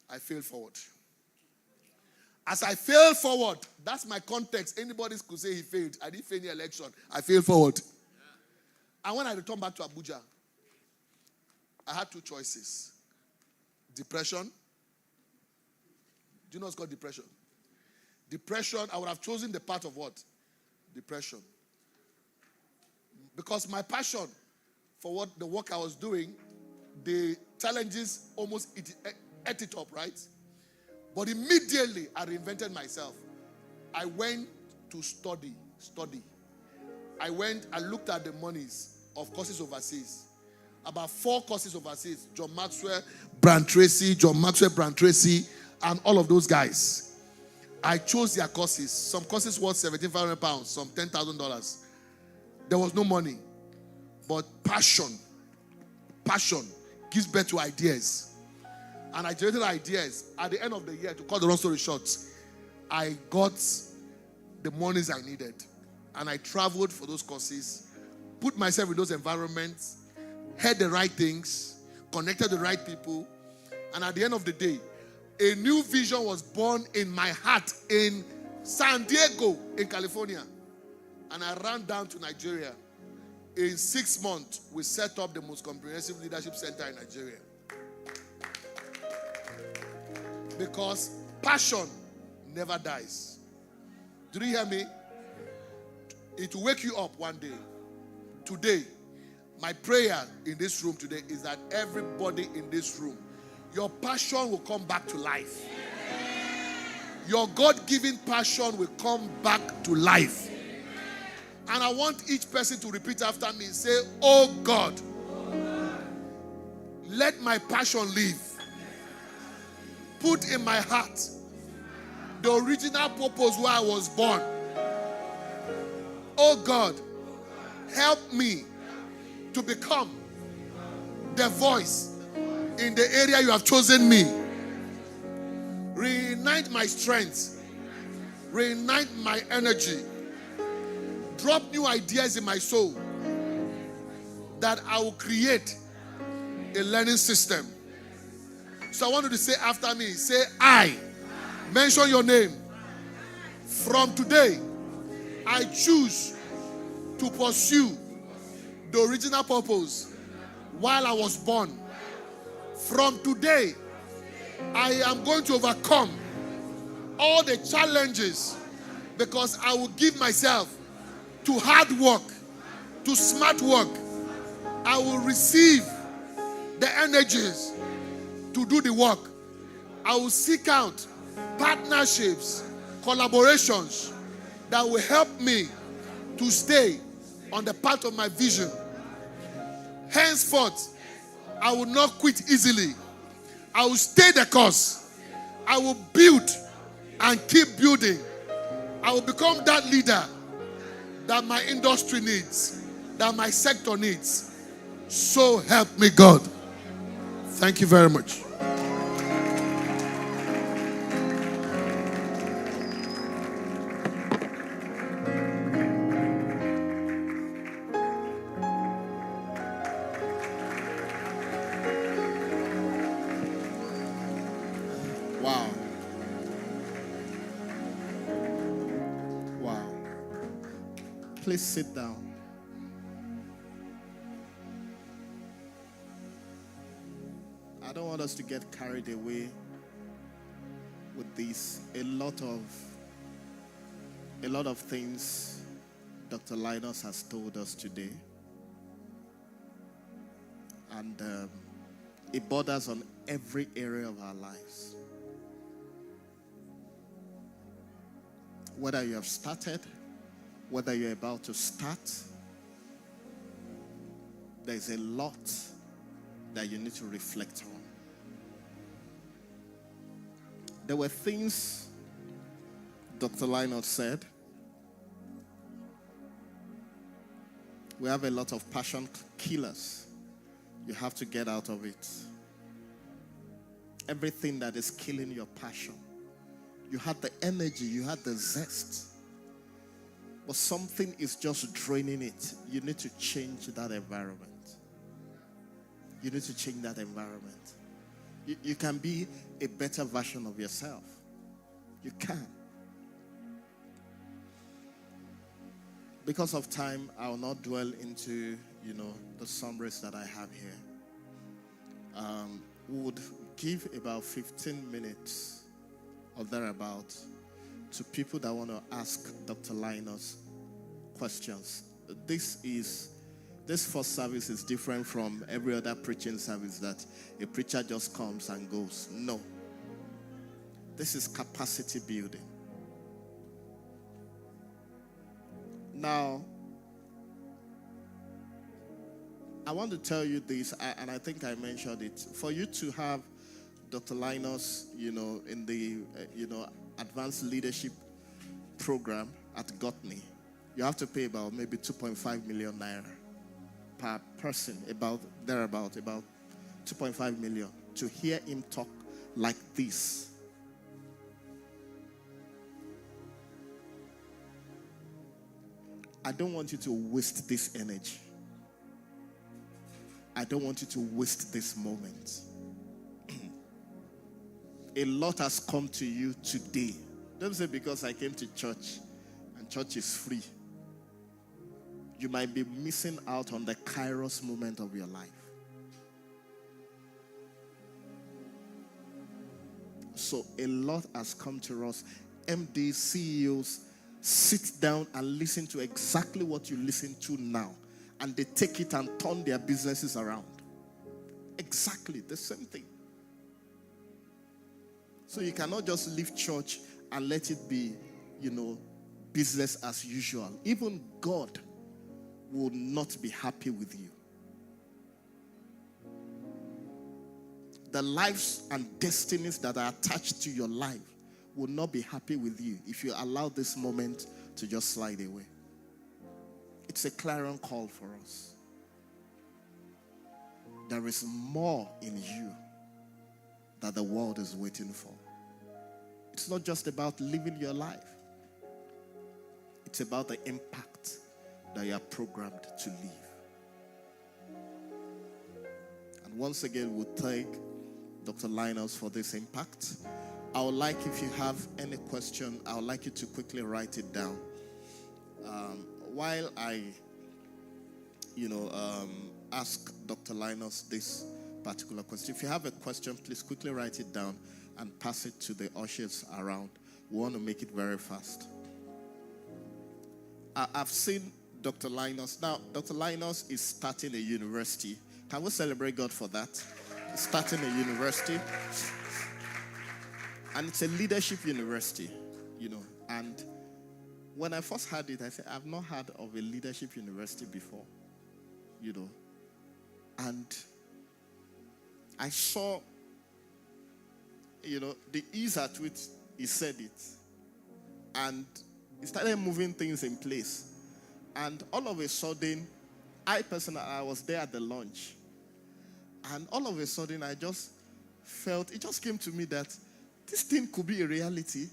I failed forward. As I failed forward, that's my context. Anybody could say he failed. I didn't fail the election. I failed forward. And when I returned back to Abuja, I had two choices. Depression. Do you know what's called depression? Depression, I would have chosen the part of what? Depression. Because my passion for what the work I was doing, the challenges almost ate it up, right? But immediately I reinvented myself. I went to study. I looked at the monies of courses overseas. about 4 courses overseas. John Maxwell, Brand Tracy, John Maxwell, Brand Tracy, and all of those guys. I chose their courses. Some courses worth £1,700, some $10,000. There was no money. But passion gives birth to ideas. And I generated ideas. At the end of the year, to cut the long story short, I got the monies I needed. And I traveled for those courses, put myself in those environments, heard the right things, connected the right people. And at the end of the day, a new vision was born in my heart in San Diego, in California. And I ran down to Nigeria. In 6 months, we set up the most comprehensive leadership center in Nigeria. Because passion never dies. Do you hear me? It will wake you up one day. Today, my prayer in this room today is that everybody in this room, your passion will come back to life. Your God-given passion will come back to life. And I want each person to repeat after me. Say, oh God, let my passion live. Put in my heart the original purpose why I was born. Oh God, help me to become the voice in the area you have chosen me. Reignite my strength. Reignite my energy. Drop new ideas in my soul that I will create a learning system. So I want you to say after me, say I. Mention your name. From today, I choose to pursue the original purpose while I was born. From today, I am going to overcome all the challenges because I will give myself to hard work, to smart work. I will receive the energies to do the work. I will seek out partnerships, collaborations that will help me to stay on the path of my vision. Henceforth, I will not quit easily. I will stay the course. I will build and keep building. I will become that leader that my industry needs, that my sector needs. So help me God. Thank you very much. Wow. Wow. Please sit down. I don't want us to get carried away with this. A lot of things Dr. Linus has told us today. And it borders on every area of our lives. Whether you have started, whether you're about to start, there's a lot that you need to reflect on. There were things Dr. Linus said. We have a lot of passion killers. You have to get out of it. Everything that is killing your passion. You had the energy, you had the zest, but something is just draining it. You need to change that environment. You need to change that environment. You can be a better version of yourself. You can. Because of time, I will not dwell into, the summaries that I have here. We would give about 15 minutes or thereabout to people that want to ask Dr. Linus questions. This first service is different from every other preaching service that a preacher just comes and goes. No. This is capacity building. Now, I want to tell you this, and I think I mentioned it. For you to have Dr. Linus, in the, advanced leadership program at Gotney, you have to pay about maybe 2.5 million naira per person, about 2.5 million, to hear him talk like this. I don't want you to waste this energy. I don't want you to waste this moment. A lot has come to you today. Don't say because I came to church and church is free. You might be missing out on the kairos moment of your life. So a lot has come to us. MDs, CEOs, sit down and listen to exactly what you listen to now. And they take it and turn their businesses around. Exactly the same thing. So you cannot just leave church and let it be, business as usual. Even God will not be happy with you. The lives and destinies that are attached to your life will not be happy with you if you allow this moment to just slide away. It's a clarion call for us. There is more in you that the world is waiting for. It's not just about living your life. It's about the impact that you are programmed to live. And once again, we'll thank Dr. Linus for this impact. I would like, if you have any question, I would like you to quickly write it down. While I, ask Dr. Linus this particular question. If you have a question, please quickly write it down and pass it to the ushers around. We want to make it very fast. I've seen Dr. Linus. Now, Dr. Linus is starting a university. Can we celebrate God for that? He's starting a university. And it's a leadership university, And when I first heard it, I said, I've not heard of a leadership university before, And I saw, the ease at which he said it. And he started moving things in place. And all of a sudden, I was there at the launch. And all of a sudden, I just felt, it just came to me that this thing could be a reality.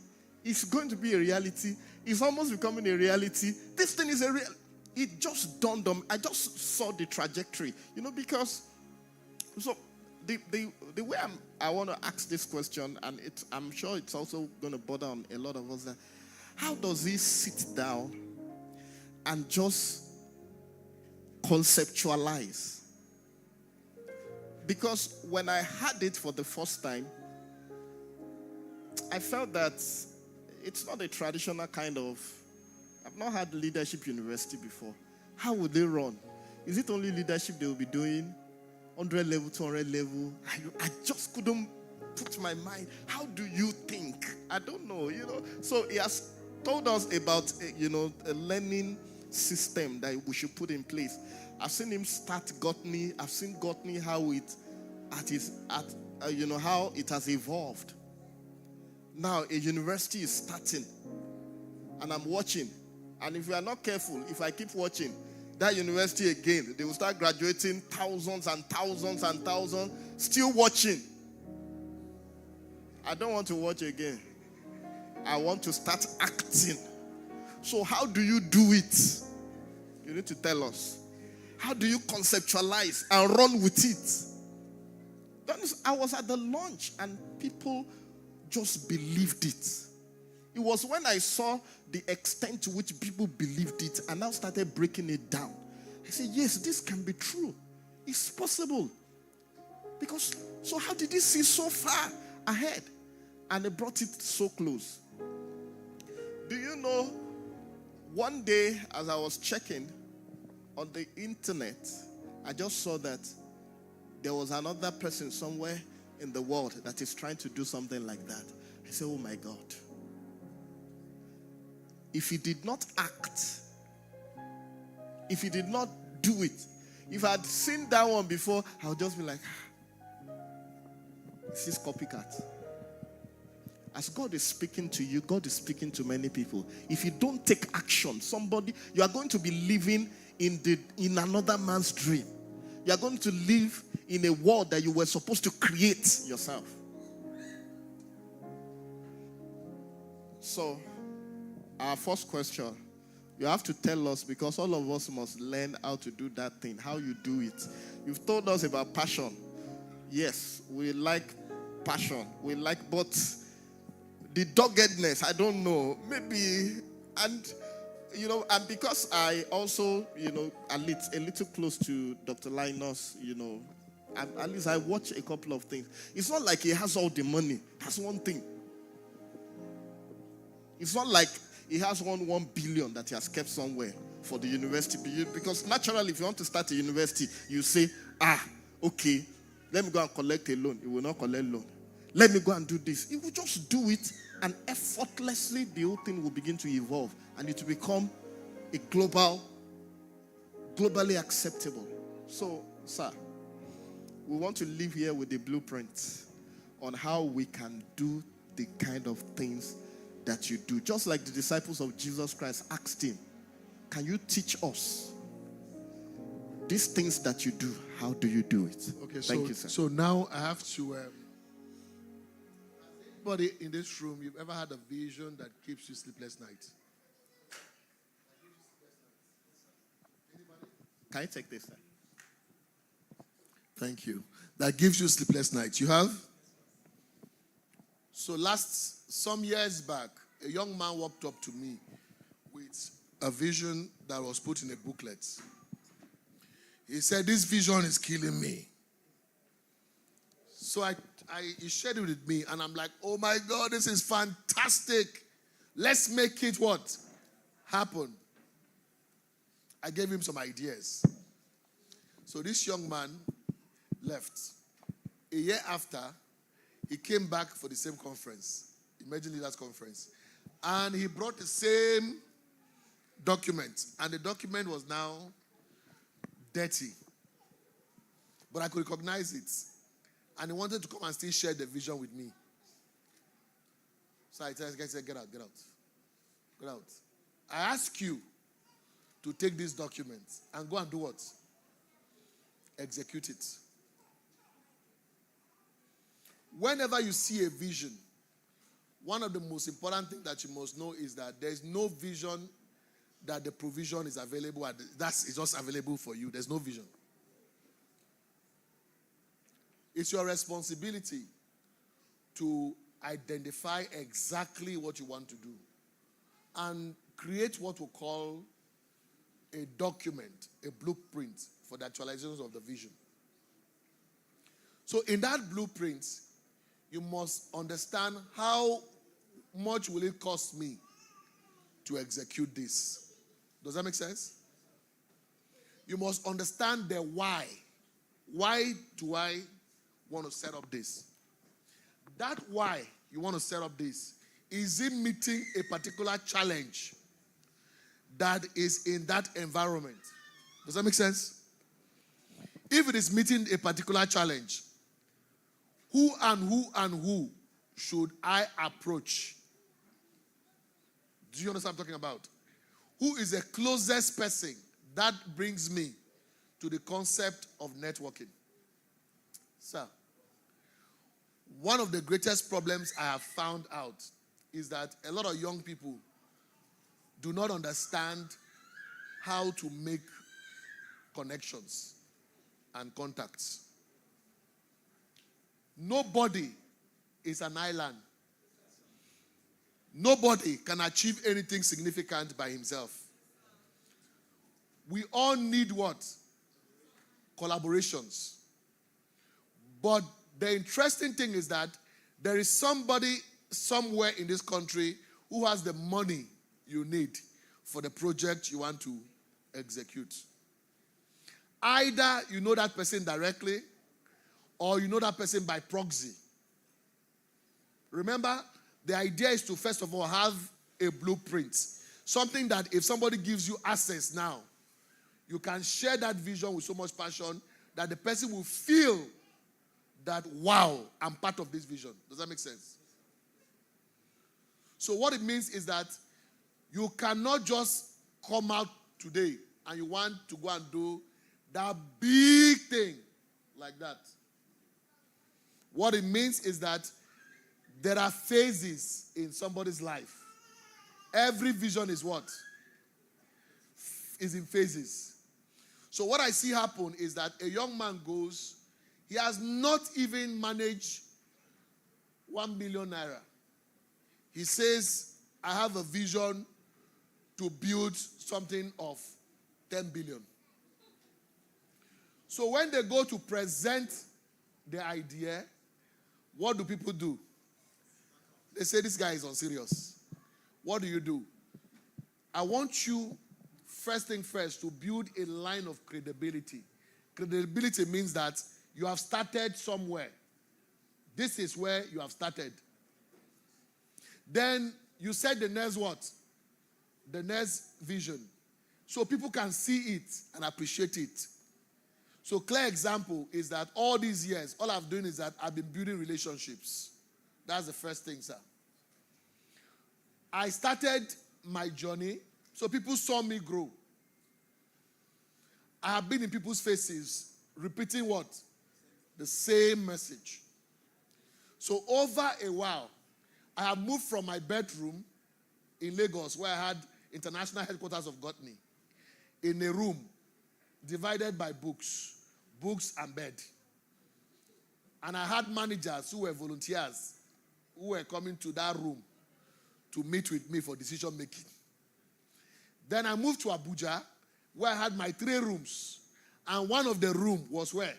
It's going to be a reality. It's almost becoming a reality. This thing is a real. It just dawned on me. I just saw the trajectory, because so the way I want to ask this question, and I'm sure it's also going to bother on a lot of us. That how does he sit down and just conceptualize? Because when I had it for the first time, I felt that it's not a traditional kind of. I've not had leadership university before. How would they run? Is it only leadership they will be doing? 100 level, 200 level? I just couldn't put my mind. How do you think? I don't know, So he has told us about, a learning system that we should put in place. I've seen him start Gotney. I've seen Gotney how it has evolved. Now a university is starting, and I'm watching. And if we are not careful, if I keep watching, that university again, they will start graduating thousands and thousands and thousands, still watching. I don't want to watch again. I want to start acting. So how do you do it? You need to tell us. How do you conceptualize and run with it? I was at the launch and people just believed it. It was when I saw the extent to which people believed it and now started breaking it down. I said, yes, this can be true. It's possible. Because, so how did he see so far ahead? And they brought it so close. Do you know, one day as I was checking on the internet, I just saw that there was another person somewhere in the world that is trying to do something like that. I said, oh my God. If he did not act, if he did not do it, If I'd seen that one before, I would just be like, this is copycat. As God is speaking to you, God is speaking to many people. If you don't take action, you are going to be living in another man's dream. You are going to live in a world that you were supposed to create yourself. So, our first question, you have to tell us, because all of us must learn how to do that thing, how you do it. You've told us about passion. Yes, we like passion. But the doggedness, I don't know, maybe, and because I also, a little close to Dr. Linus, at least I watch a couple of things. It's not like he has all the money. That's one thing. It's not like he has 1 billion that he has kept somewhere for the university. Because naturally, if you want to start a university, you say, okay, let me go and collect a loan. He will not collect loan. Let me go and do this. He will just do it, and effortlessly, the whole thing will begin to evolve, and it will become a globally acceptable. So, sir, we want to live here with a blueprint on how we can do the kind of things that you do. Just like the disciples of Jesus Christ asked him, can you teach us these things that you do? How do you do it? Okay, Thank you, sir. So now I have to... anybody in this room, you've ever had a vision that keeps you sleepless nights? Can you take this, sir? Thank you. That gives you sleepless nights. You have? So some years back, a young man walked up to me with a vision that was put in a booklet. He said, this vision is killing me. So he shared it with me, and I'm like, oh my God, this is fantastic. Let's make it what? Happen. I gave him some ideas. So this young man left. A year after, he came back for the same conference, Emerging Leaders Conference. And he brought the same document. And the document was now dirty. But I could recognize it. And he wanted to come and still share the vision with me. So I said, get out. Get out. I ask you to take this document and go and do what? Execute it. Whenever you see a vision, one of the most important things that you must know is that there's no vision that the provision is available at. It's just available for you. There's no vision. It's your responsibility to identify exactly what you want to do and create what we call a document, a blueprint for the actualization of the vision. So in that blueprint, you must understand how much will it cost me to execute this. Does that make sense? You must understand the why. Why do I want to set up this? That why you want to set up this, is it meeting a particular challenge that is in that environment? Does that make sense? If it is meeting a particular challenge, who should I approach? Do you understand what I'm talking about? Who is the closest person that brings me to the concept of networking? Sir, one of the greatest problems I have found out is that a lot of young people do not understand how to make connections and contacts. Nobody is an island. Nobody can achieve anything significant by himself. We all need what? Collaborations. But the interesting thing is that there is somebody somewhere in this country who has the money you need for the project you want to execute. Either you know that person directly, or you know that person by proxy. Remember, the idea is to first of all have a blueprint. Something that if somebody gives you access now, you can share that vision with so much passion that the person will feel that, wow, I'm part of this vision. Does that make sense? So what it means is that you cannot just come out today and you want to go and do that big thing like that. What it means is that there are phases in somebody's life. Every vision is what? Is in phases. So what I see happen is that a young man goes, he has not even managed 1 million naira. He says, I have a vision to build something of 10 billion. So when they go to present the idea, what do people do? They say, this guy is unserious. What do? I want you, first thing first, to build a line of credibility. Credibility means that you have started somewhere. This is where you have started. Then you set the next what? The next vision. So people can see it and appreciate it. So clear example is that all these years, all I've done is that I've been building relationships. That's the first thing, sir. I started my journey, so people saw me grow. I have been in people's faces, repeating what? The same message. So over a while, I have moved from my bedroom in Lagos, where I had international headquarters of Gotney, in a room divided by books and bed. And I had managers who were volunteers who were coming to that room to meet with me for decision making. Then I moved to Abuja, where I had my 3 rooms. And one of the rooms was where?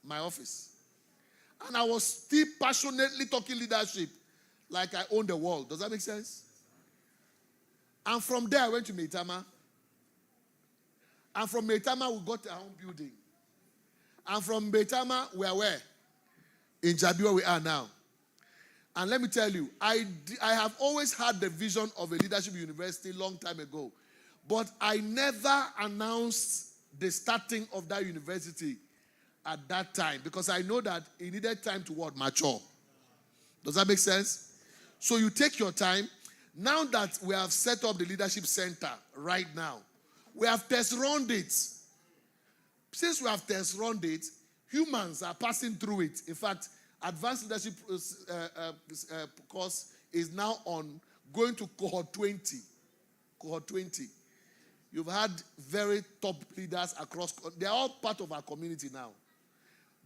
My office. And I was still passionately talking leadership like I own the world. Does that make sense? And from there, I went to Maitama. And from Maitama, we got our own building. And from Maitama, we are where? In Jabi, where we are now. And let me tell you, I have always had the vision of a leadership university long time ago. But I never announced the starting of that university at that time, because I know that it needed time to what? Mature. Does that make sense? So you take your time. Now that we have set up the leadership center right now, we have test run it. Since we have test run it, humans are passing through it. In fact, advanced leadership course is now on going to cohort 20. Cohort 20. You've had very top leaders across. They are all part of our community now.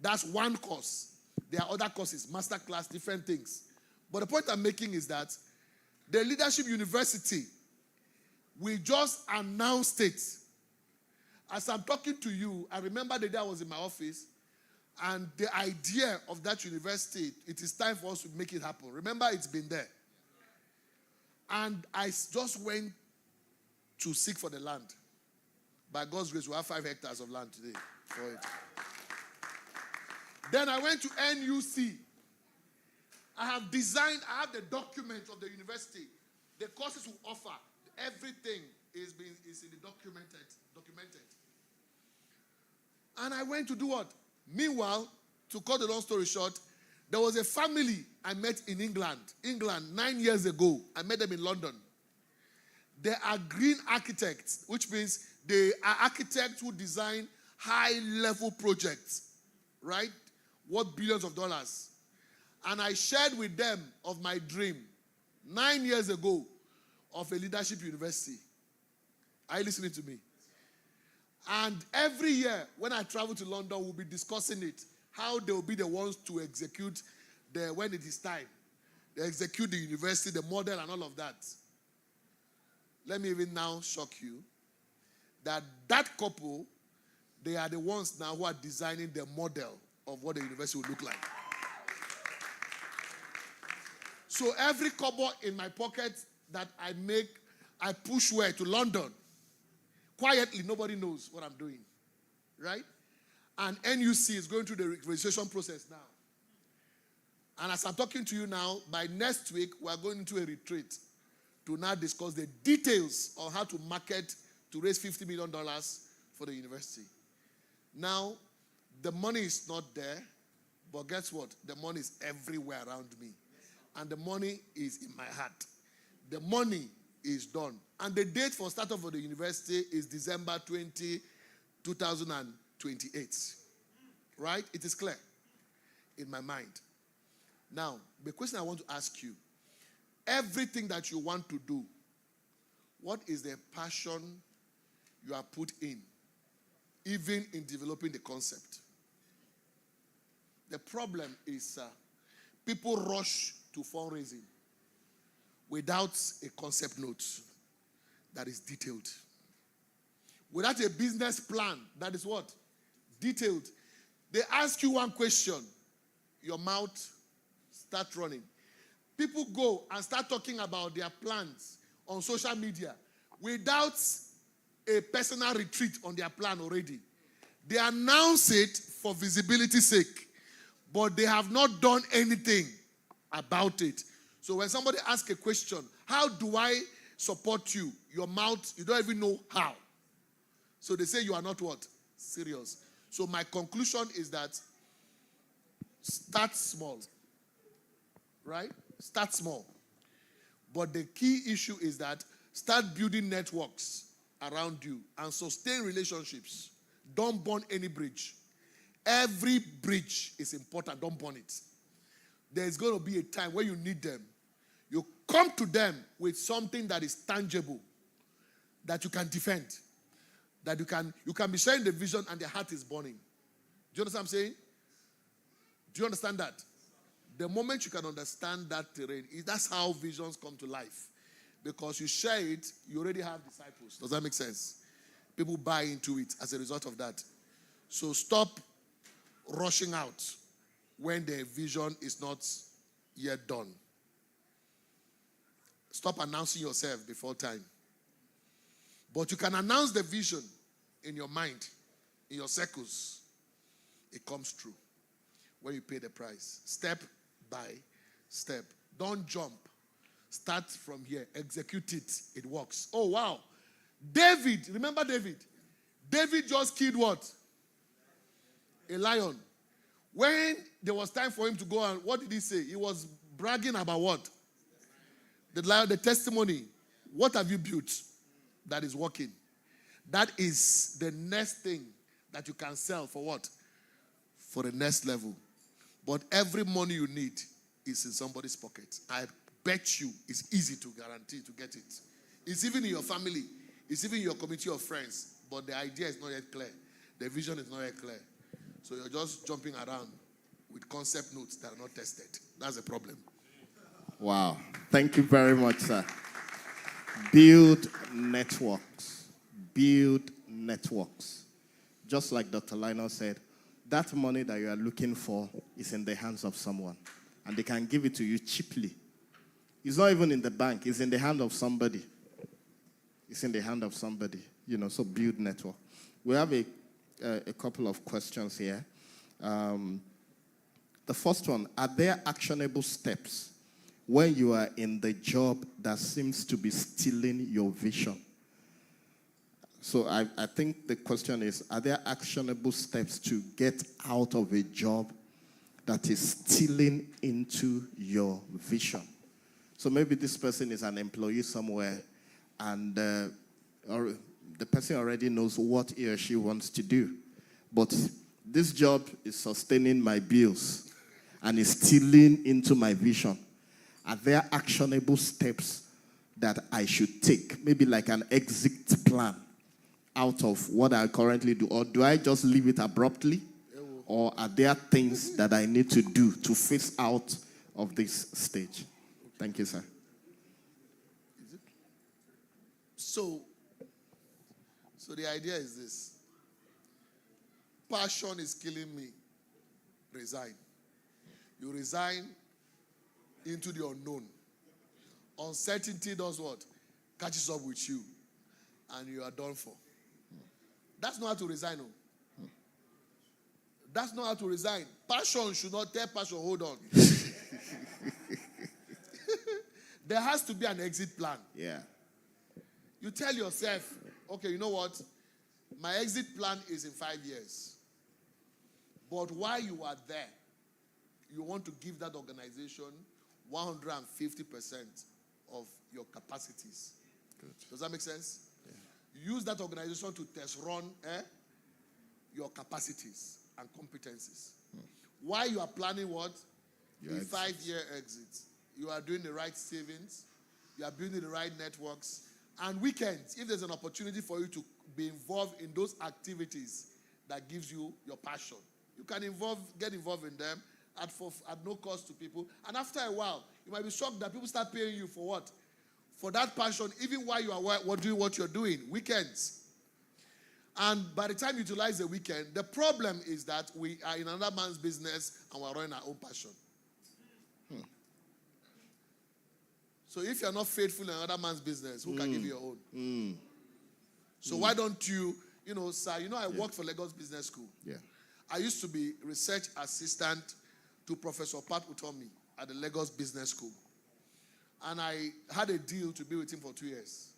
That's one course. There are other courses, master class, different things. But the point I'm making is that the Leadership University, we just announced it. As I'm talking to you, I remember the day I was in my office, and the idea of that university, it is time for us to make it happen. Remember, it's been there. And I just went to seek for the land. By God's grace, we have 5 hectares of land today for it. Then I went to NUC. I have the document of the university. The courses we offer, everything is in the documented. And I went to do what? Meanwhile, to cut the long story short, there was a family I met in England 9 years ago. I met them in London. They are green architects, which means they are architects who design high-level projects, right? Worth billions of dollars. And I shared with them of my dream 9 years ago of a leadership university. Are you listening to me? And every year when I travel to London, we'll be discussing it. How they will be the ones to execute when it is time. They execute the university, the model, and all of that. Let me even now shock you that couple, they are the ones now who are designing the model of what the university will look like. So every kobo in my pocket that I make, I push where? To London. Quietly, nobody knows what I'm doing. Right? And NUC is going through the registration process now. And as I'm talking to you now, by next week, we are going into a retreat to now discuss the details of how to market to raise $50 million for the university. Now, the money is not there, but guess what? The money is everywhere around me. And the money is in my heart. The money is done. And the date for startup for the university is December 20, 2028. Right? It is clear in my mind. Now, the question I want to ask you, everything that you want to do, what is the passion you are put in, even in developing the concept? The problem is people rush to fundraising without a concept note that is detailed. Without a business plan that is what? Detailed. They ask you one question, your mouth start running. People go and start talking about their plans on social media without a personal retreat on their plan already. They announce it for visibility's sake, but they have not done anything about it. So when somebody asks a question, how do I support you? Your mouth, you don't even know how. So they say you are not what? Serious. So my conclusion is that start small. Right? Start small. But the key issue is that start building networks around you and sustain relationships. Don't burn any bridge. Every bridge is important. Don't burn it. There's going to be a time where you need them. You come to them with something that is tangible, that you can defend, that you can be sharing the vision and the heart is burning. Do you understand what I'm saying? Do you understand that? The moment you can understand that terrain, that's how visions come to life. Because you share it, you already have disciples. Does that make sense? People buy into it as a result of that. So stop rushing out when the vision is not yet done. Stop announcing yourself before time. But you can announce the vision in your mind, in your circles. It comes true when you pay the price. Step by step. Don't jump. Start from here. Execute it. It works. Oh, wow. David, remember David? David just killed what? A lion. When there was time for him to go, and what did he say? He was bragging about what? The lion, the testimony. What have you built that is working? That is the next thing that you can sell for what? For the next level. But every money you need is in somebody's pocket. I bet you it's easy to guarantee to get it. It's even in your family. It's even in your community of friends. But the idea is not yet clear. The vision is not yet clear. So you're just jumping around with concept notes that are not tested. That's the problem. Wow. Thank you very much, sir. Build networks. Build networks. Just like Dr. Lionel said, that money that you are looking for is in the hands of someone. And they can give it to you cheaply. It's not even in the bank. It's in the hand of somebody. It's in the hand of somebody. So build network. We have a couple of questions here. The first one, are there actionable steps when you are in the job that seems to be stealing your vision? So I think the question is, are there actionable steps to get out of a job that is stealing into your vision? So maybe this person is an employee somewhere and or the person already knows what he or she wants to do. But this job is sustaining my bills and is stealing into my vision. Are there actionable steps that I should take? Maybe like an exit plan out of what I currently do? Or do I just leave it abruptly? Or are there things that I need to do to phase out of this stage? Thank you, sir. So the idea is this. Passion is killing me. Resign. You resign into the unknown. Uncertainty does what? Catches up with you. And you are done for. That's not how to resign. No. That's not how to resign. Passion should not tell passion, hold on. There has to be an exit plan. Yeah. You tell yourself, okay, you know what? My exit plan is in 5 years. But while you are there, you want to give that organization 150% of your capacities. Good. Does that make sense? Yeah. Use that organization to test run your capacities and competencies. While you are planning what? Your The exit. 5-year exit. You are doing the right savings. You are building the right networks. And weekends, if there's an opportunity for you to be involved in those activities that gives you your passion, you can get involved in them at no cost to people. And after a while, you might be shocked that people start paying you for what? For that passion, even while you are doing what you're doing, weekends. And by the time you utilize the weekend, the problem is that we are in another man's business and we're running our own passion. So if you're not faithful in another man's business, who can give you your own? So why don't you, sir, I worked for Lagos Business School. Yeah. I used to be research assistant to Professor Pat Utomi at the Lagos Business School. And I had a deal to be with him for 2 years.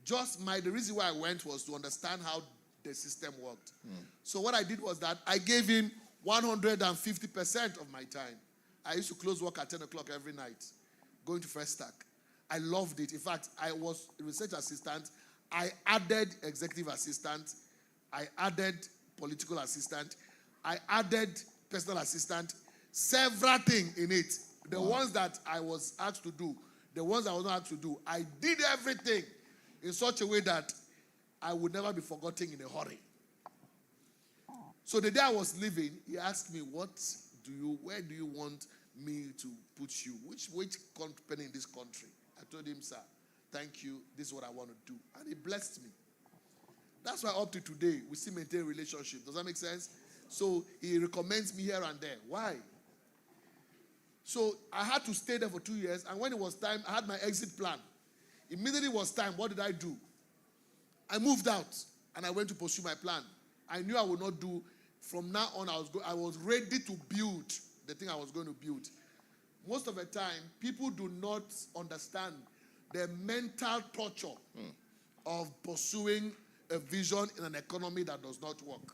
The reason why I went was to understand how the system worked. So what I did was that I gave him 150% of my time. I used to close work at 10 o'clock every night, going to First Stack. I loved it. In fact, I was a research assistant. I added executive assistant. I added political assistant. I added personal assistant. Several things in it. The ones that I was asked to do, the ones I was not asked to do, I did everything in such a way that I would never be forgotten in a hurry. So the day I was leaving, he asked me, where do you want me to put you? Which company in this country? I told him, sir, thank you. This is what I want to do. And he blessed me. That's why up to today, we still maintain a relationship. Does that make sense? So he recommends me here and there. Why? So I had to stay there for 2 years. And when it was time, I had my exit plan. Immediately it was time. What did I do? I moved out and I went to pursue my plan. I knew I would not do. From now on, I was ready to build the thing I was going to build. Most of the time, people do not understand the mental torture of pursuing a vision in an economy that does not work.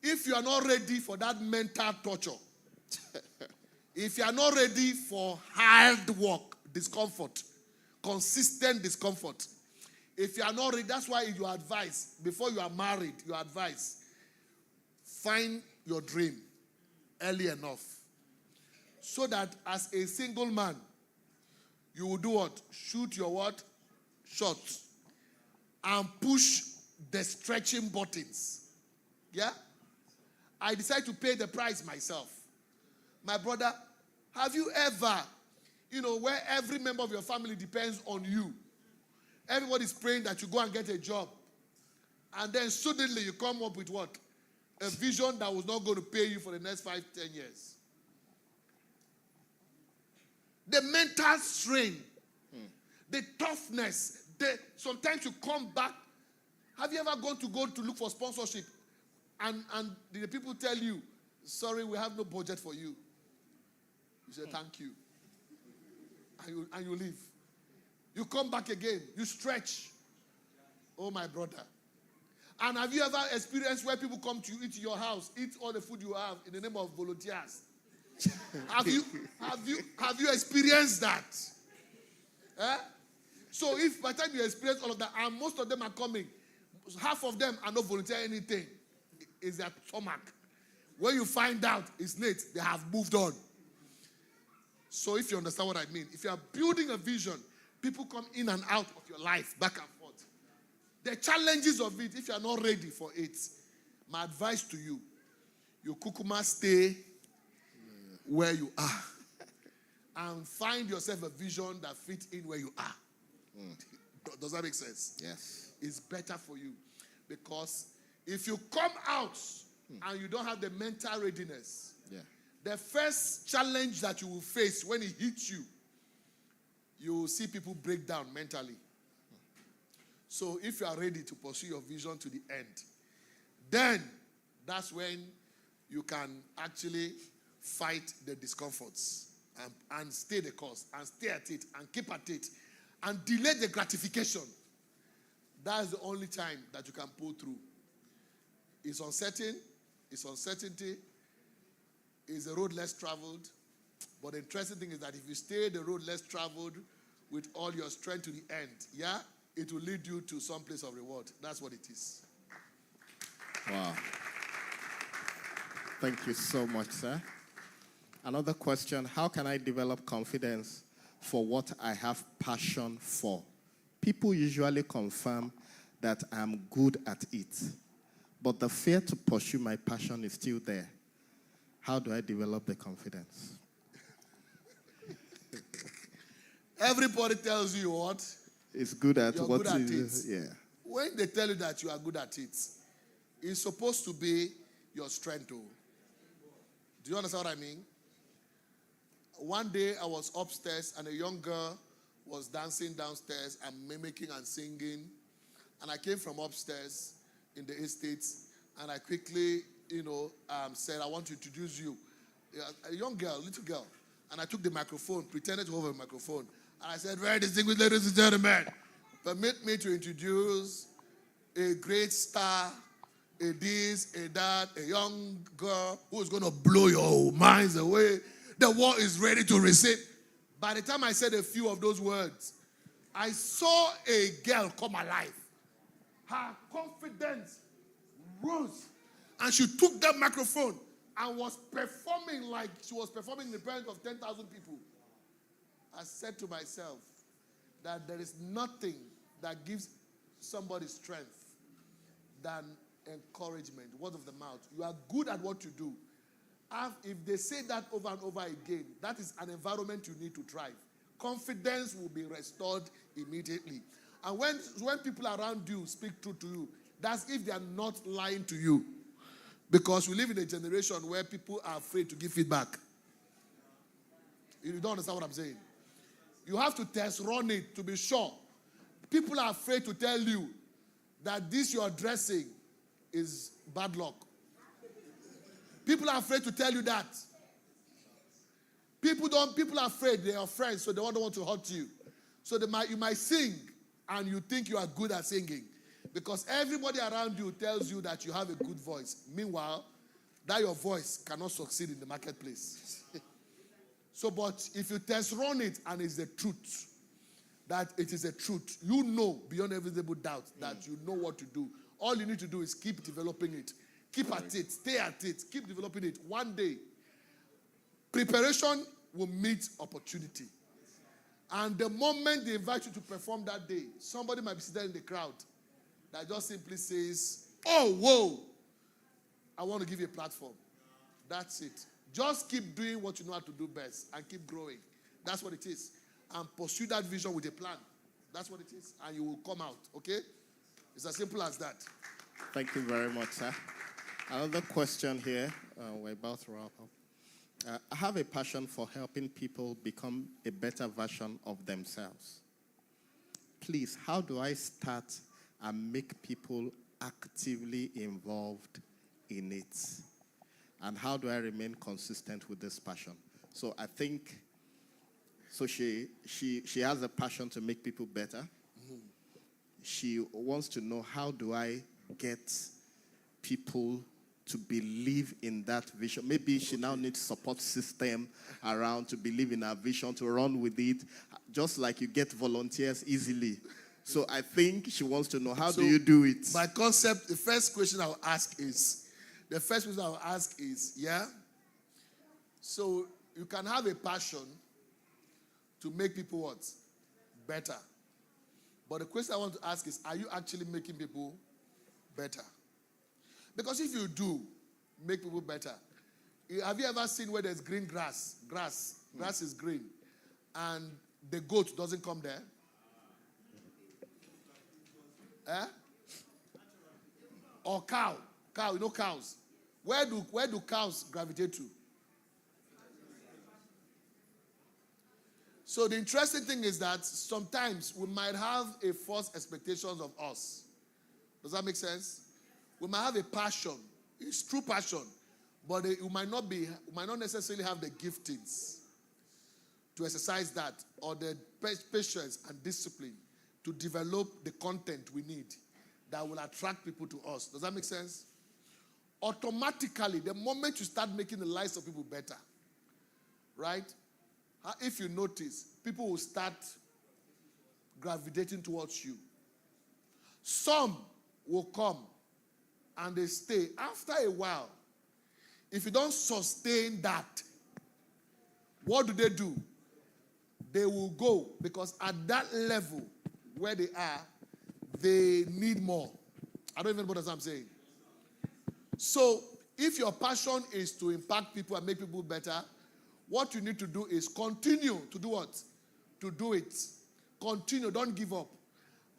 If you are not ready for that mental torture, if you are not ready for hard work, discomfort, consistent discomfort, if you are not ready, that's why you advise, before you are married, you advise, find your dream early enough. So that as a single man, you will do what? Shoot your what? Shots. And push the stretching buttons. Yeah? I decided to pay the price myself. My brother, have you ever, where every member of your family depends on you, everybody's praying that you go and get a job, and then suddenly you come up with what? A vision that was not going to pay you for the next 5-10 years. The mental strain, the toughness, sometimes you come back. Have you ever gone to look for sponsorship and the people tell you, sorry, we have no budget for you? You say, thank you. And you leave. You come back again. You stretch. Oh, my brother. And have you ever experienced where people come to you, eat your house, eat all the food you have in the name of volunteers? Have you experienced that? Eh? So if by the time you experience all of that, and most of them are coming, half of them are not volunteering anything. It's their stomach. When you find out it's late, they have moved on. So if you understand what I mean, if you are building a vision, people come in and out of your life, back and forth. The challenges of it, if you are not ready for it, my advice to you, you kukuma stay where you are and find yourself a vision that fits in where you are. Does that make sense? Yes. It's better for you. Because if you come out and you don't have the mental readiness, the first challenge that you will face when it hits you, you will see people break down mentally. So if you are ready to pursue your vision to the end, then that's when you can actually fight the discomforts and stay the course and stay at it and keep at it and delay the gratification, that's the only time that you can pull through. It's uncertain, it's uncertainty, it's a road less traveled. But the interesting thing is that if you stay the road less traveled with all your strength to the end, yeah, it will lead you to some place of reward. That's what it is. Wow. Thank you so much, sir. Another question: how can I develop confidence for what I have passion for? People usually confirm that I'm good at it, but the fear to pursue my passion is still there. How do I develop the confidence? Everybody tells you what? It's good at You're what good at is, it. yeah. When they tell you that you are good at it, it's supposed to be your strength too. Do you understand what I mean? One day I was upstairs and a young girl was dancing downstairs and mimicking and singing. And I came from upstairs in the estates and I quickly, said, I want to introduce you. A young girl, little girl. And I took the microphone, pretended to hold a microphone. And I said, very distinguished ladies and gentlemen, permit me to introduce a great star, a this, a that, a young girl who is going to blow your minds away. The war is ready to receive. By the time I said a few of those words, I saw a girl come alive. Her confidence rose. And she took that microphone and was performing like she was performing in the presence of 10,000 people. I said to myself that there is nothing that gives somebody strength than encouragement, word of the mouth. You are good at what you do. If they say that over and over again, that is an environment you need to thrive. Confidence will be restored immediately. And when people around you speak truth to you, that's if they are not lying to you. Because we live in a generation where people are afraid to give feedback. You don't understand what I'm saying? You have to test run it to be sure. People are afraid to tell you that this you're dressing is bad luck. People are afraid to tell you that. People are afraid, they are friends, so they don't want to hurt you. So you might sing and you think you are good at singing. Because everybody around you tells you that you have a good voice. Meanwhile, that your voice cannot succeed in the marketplace. But if you test run it and it's the truth, that it is a truth, you know beyond every reasonable doubt that you know what to do. All you need to do is keep developing it. Keep at it. Stay at it. Keep developing it. One day, preparation will meet opportunity. And the moment they invite you to perform that day, somebody might be sitting in the crowd that just simply says, oh, whoa, I want to give you a platform. That's it. Just keep doing what you know how to do best and keep growing. That's what it is. And pursue that vision with a plan. That's what it is. And you will come out, okay? It's as simple as that. Thank you very much, sir. Another question here. We're about to wrap up. I have a passion for helping people become a better version of themselves. Please, how do I start and make people actively involved in it? And how do I remain consistent with this passion? So I think, she has a passion to make people better. Mm-hmm. She wants to know, how do I get people to believe in that vision? Maybe she now needs support system around to believe in her vision, to run with it, just like you get volunteers easily. So I think she wants to know, how do you do it? My concept, the first question I'll ask is, yeah? So you can have a passion to make people what? Better. But the question I want to ask is, are you actually making people better? Because if you do make people better, have you ever seen where there's green grass? Grass is green. And the goat doesn't come there? Or cow, cows. Where do cows gravitate to? So the interesting thing is that sometimes we might have a false expectations of us. Does that make sense? We might have a passion. It's true passion, but we might not necessarily have the giftings to exercise that, or the patience and discipline to develop the content we need that will attract people to us. Does that make sense? Automatically, the moment you start making the lives of people better, right? If you notice, people will start gravitating towards you. Some will come and they stay. After a while, if you don't sustain that, what do? They will go, because at that level where they are, they need more. I don't even know what I'm saying. So, if your passion is to impact people and make people better, what you need to do is continue to do what? To do it. Continue, don't give up.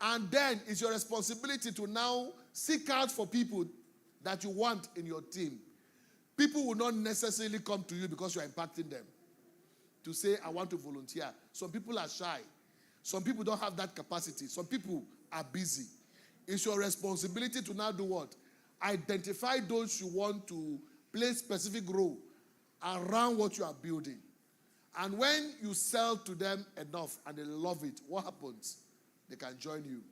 And then it's your responsibility to now seek out for people that you want in your team. People will not necessarily come to you because you are impacting them to say, I want to volunteer. Some people are shy. Some people don't have that capacity. Some people are busy. It's your responsibility to now do what? Identify those you want to play specific role around what you are building. And when you sell to them enough and they love it, what happens? They can join you.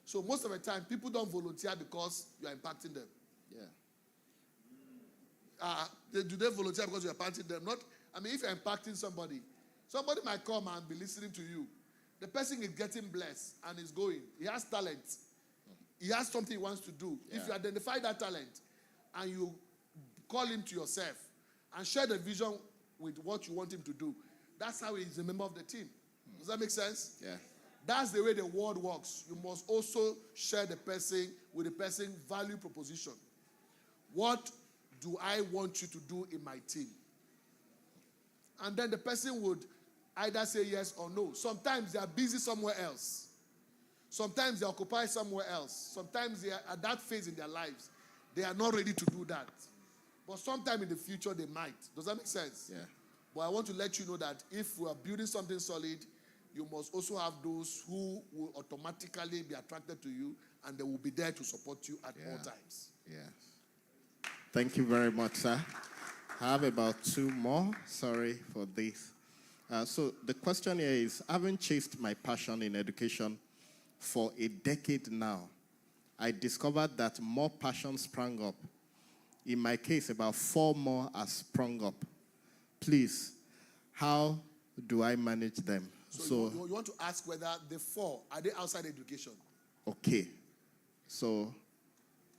So most of the time, people don't volunteer because you are impacting them. Yeah. Do they volunteer because you are impacting them? Not. I mean, if you're impacting somebody might come and be listening to you. The person is getting blessed and is going. He has talent. He has something he wants to do. Yeah. If you identify that talent and you call him to yourself and share the vision with what you want him to do, that's how he's a member of the team. Does that make sense? Yeah. That's the way the world works. You must also share the person with the person's value proposition. What do I want you to do in my team? And then the person would either say yes or no. Sometimes they are busy somewhere else. Sometimes they occupy somewhere else. Sometimes they are at that phase in their lives. They are not ready to do that. But sometime in the future they might. Does that make sense? Yeah. But I want to let you know that if we are building something solid, you must also have those who will automatically be attracted to you, and they will be there to support you at all times. Yeah. Thank you very much, sir. I have about 2 more. Sorry for this. So the question here is, having chased my passion in education for a decade now, I discovered that more passions sprang up. In my case, about 4 more are sprung up. Please, how do I manage them? So you want to ask whether the 4, are they outside education? Okay. So,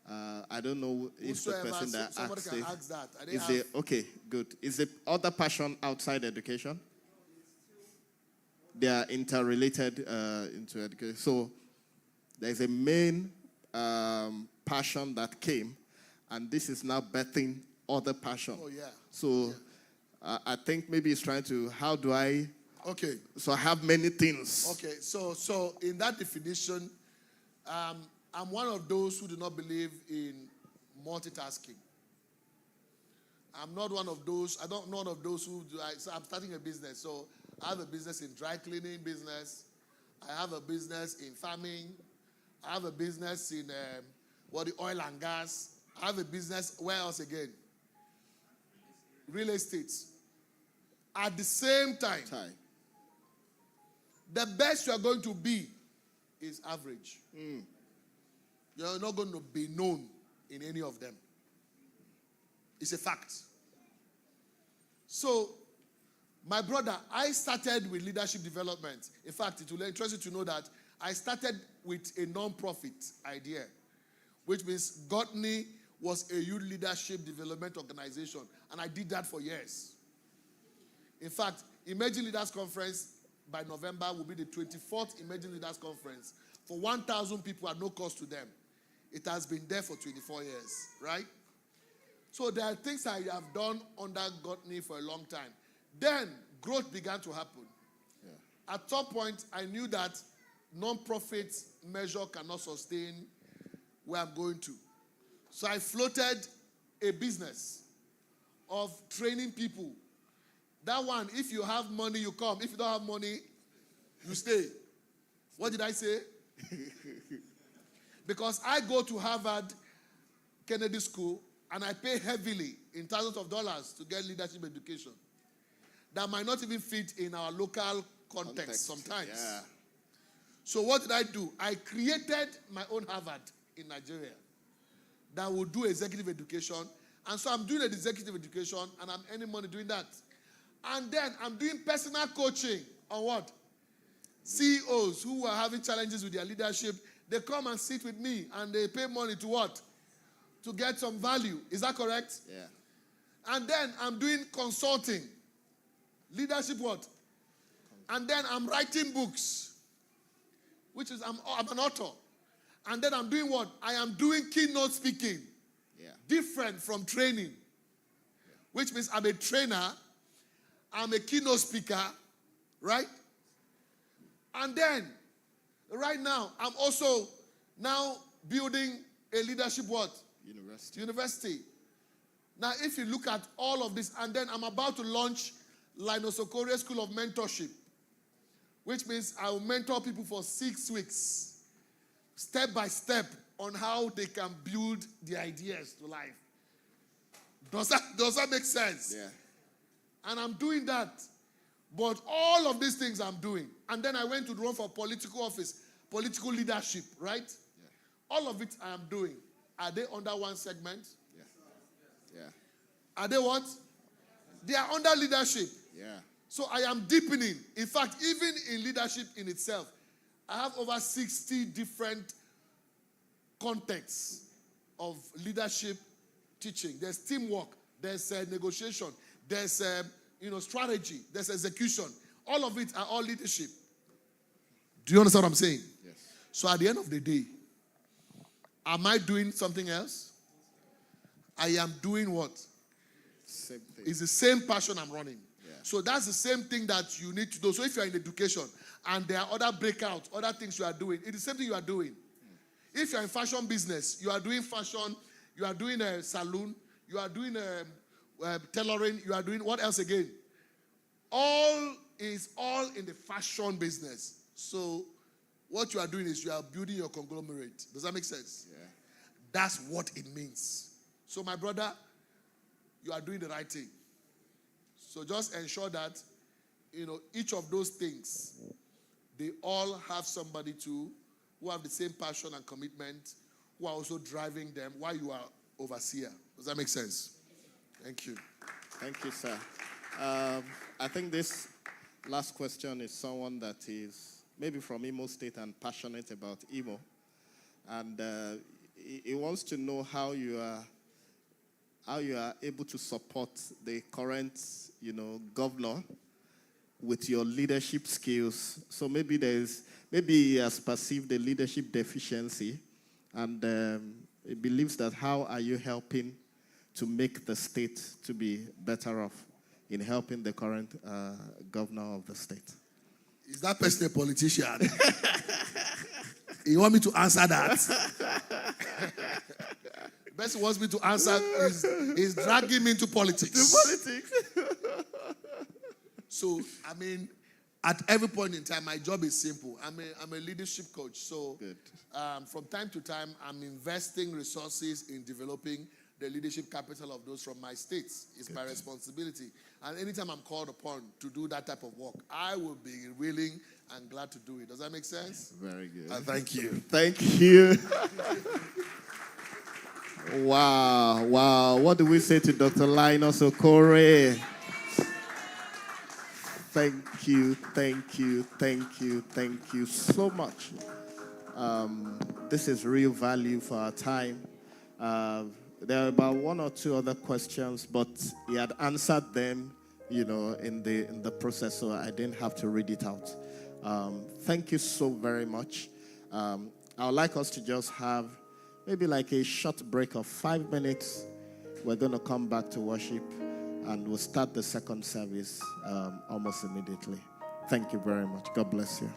I don't know if the person that somebody asked can it, ask that. okay, good. Is the other passion outside education? They are interrelated into education. So, there's a main passion that came, and this is now birthing other passion. Oh, yeah. So, I think maybe it's trying to, how do I... Okay. So I have many things. Okay, so in that definition, I'm one of those who do not believe in multitasking. I'm not one of those who do. I'm starting a business. So I have a business in dry cleaning business. I have a business in farming. I have a business in the oil and gas. I have a business, where else again? Real estate. At the same time. The best you are going to be is average. You're not going to be known in any of them. It's a fact. So, my brother, I started with leadership development. In fact, it will interest you to know that I started with a non-profit idea, which means Gotney was a youth leadership development organization, and I did that for years. In fact, Emerging Leaders Conference by November will be the 24th Emerging Leaders Conference for 1,000 people at no cost to them. It has been there for 24 years, right? So there are things I have done under Gotney for a long time. Then growth began to happen. Yeah. At some point, I knew that non-profit measure cannot sustain where I'm going to. So I floated a business of training people. That one, if you have money, you come. If you don't have money, you stay. What did I say? Because I go to Harvard Kennedy School and I pay heavily in thousands of dollars to get leadership education that might not even fit in our local context sometimes. Yeah. So what did I do? I created my own Harvard in Nigeria that will do executive education. And so I'm doing the executive education and I'm earning money doing that. And then I'm doing personal coaching on what? CEOs who are having challenges with their leadership. They come and sit with me and they pay money to what? To get some value. Is that correct? Yeah. And then I'm doing consulting. Leadership what? And then I'm writing books. Which is, I'm an author. And then I'm doing what? I am doing keynote speaking. Yeah. Different from training. Which means I'm a trainer. I'm a keynote speaker. Right? And then, right now, I'm also now building a leadership what? University. Now, if you look at all of this, and then I'm about to launch Linus Okorie School of Mentorship, which means I will mentor people for 6 weeks, step by step, on how they can build their ideas to life. Does that make sense? Yeah. And I'm doing that. But all of these things I'm doing. And then I went to run for political office, political leadership, right? Yeah. All of it I am doing. Are they under one segment? Yeah. Yeah. Are they what? They are under leadership. Yeah. So I am deepening. In fact, even in leadership in itself, I have over 60 different contexts of leadership teaching. There's teamwork. There's negotiation. There's strategy. There's execution. All of it are all leadership. Do you understand what I'm saying? Yes. So at the end of the day, am I doing something else? I am doing what? Same thing. It's the same passion I'm running. Yeah. So that's the same thing that you need to do. So if you're in education and there are other breakouts, other things you are doing, it's the same thing you are doing. If you're in fashion business, you are doing fashion, you are doing a salon, you are doing tailoring, you are doing what else again? All is all in the fashion business. So what you are doing is you are building your conglomerate. Does that make sense? Yeah. That's what it means. So my brother, you are doing the right thing. So just ensure that, each of those things, they all have somebody who have the same passion and commitment, who are also driving them while you are overseer. Does that make sense? Thank you. Thank you, sir. I think this last question is someone that is maybe from Imo State and passionate about Imo. And he wants to know how you are able to support the current, governor with your leadership skills. So maybe he has perceived a leadership deficiency, and he believes that how are you helping to make the state to be better off in helping the current governor of the state? Is that person a politician? You want me to answer that? The person wants me to answer is dragging me into politics. So, at every point in time, my job is simple. I'm a leadership coach. So, from time to time, I'm investing resources in developing the leadership capital of those from my states. It's my responsibility. And anytime I'm called upon to do that type of work, I will be willing and glad to do it. Does that make sense? Very good. Thank you. Thank you. Wow. What do we say to Dr. Linus Okorie? Thank you so much. This is real value for our time. There are about one or two other questions, but he had answered them, in the process, so I didn't have to read it out. Thank you so very much. I would like us to just have maybe like a short break of 5 minutes. We're going to come back to worship, and we'll start the second service almost immediately. Thank you very much. God bless you.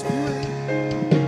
Spirit.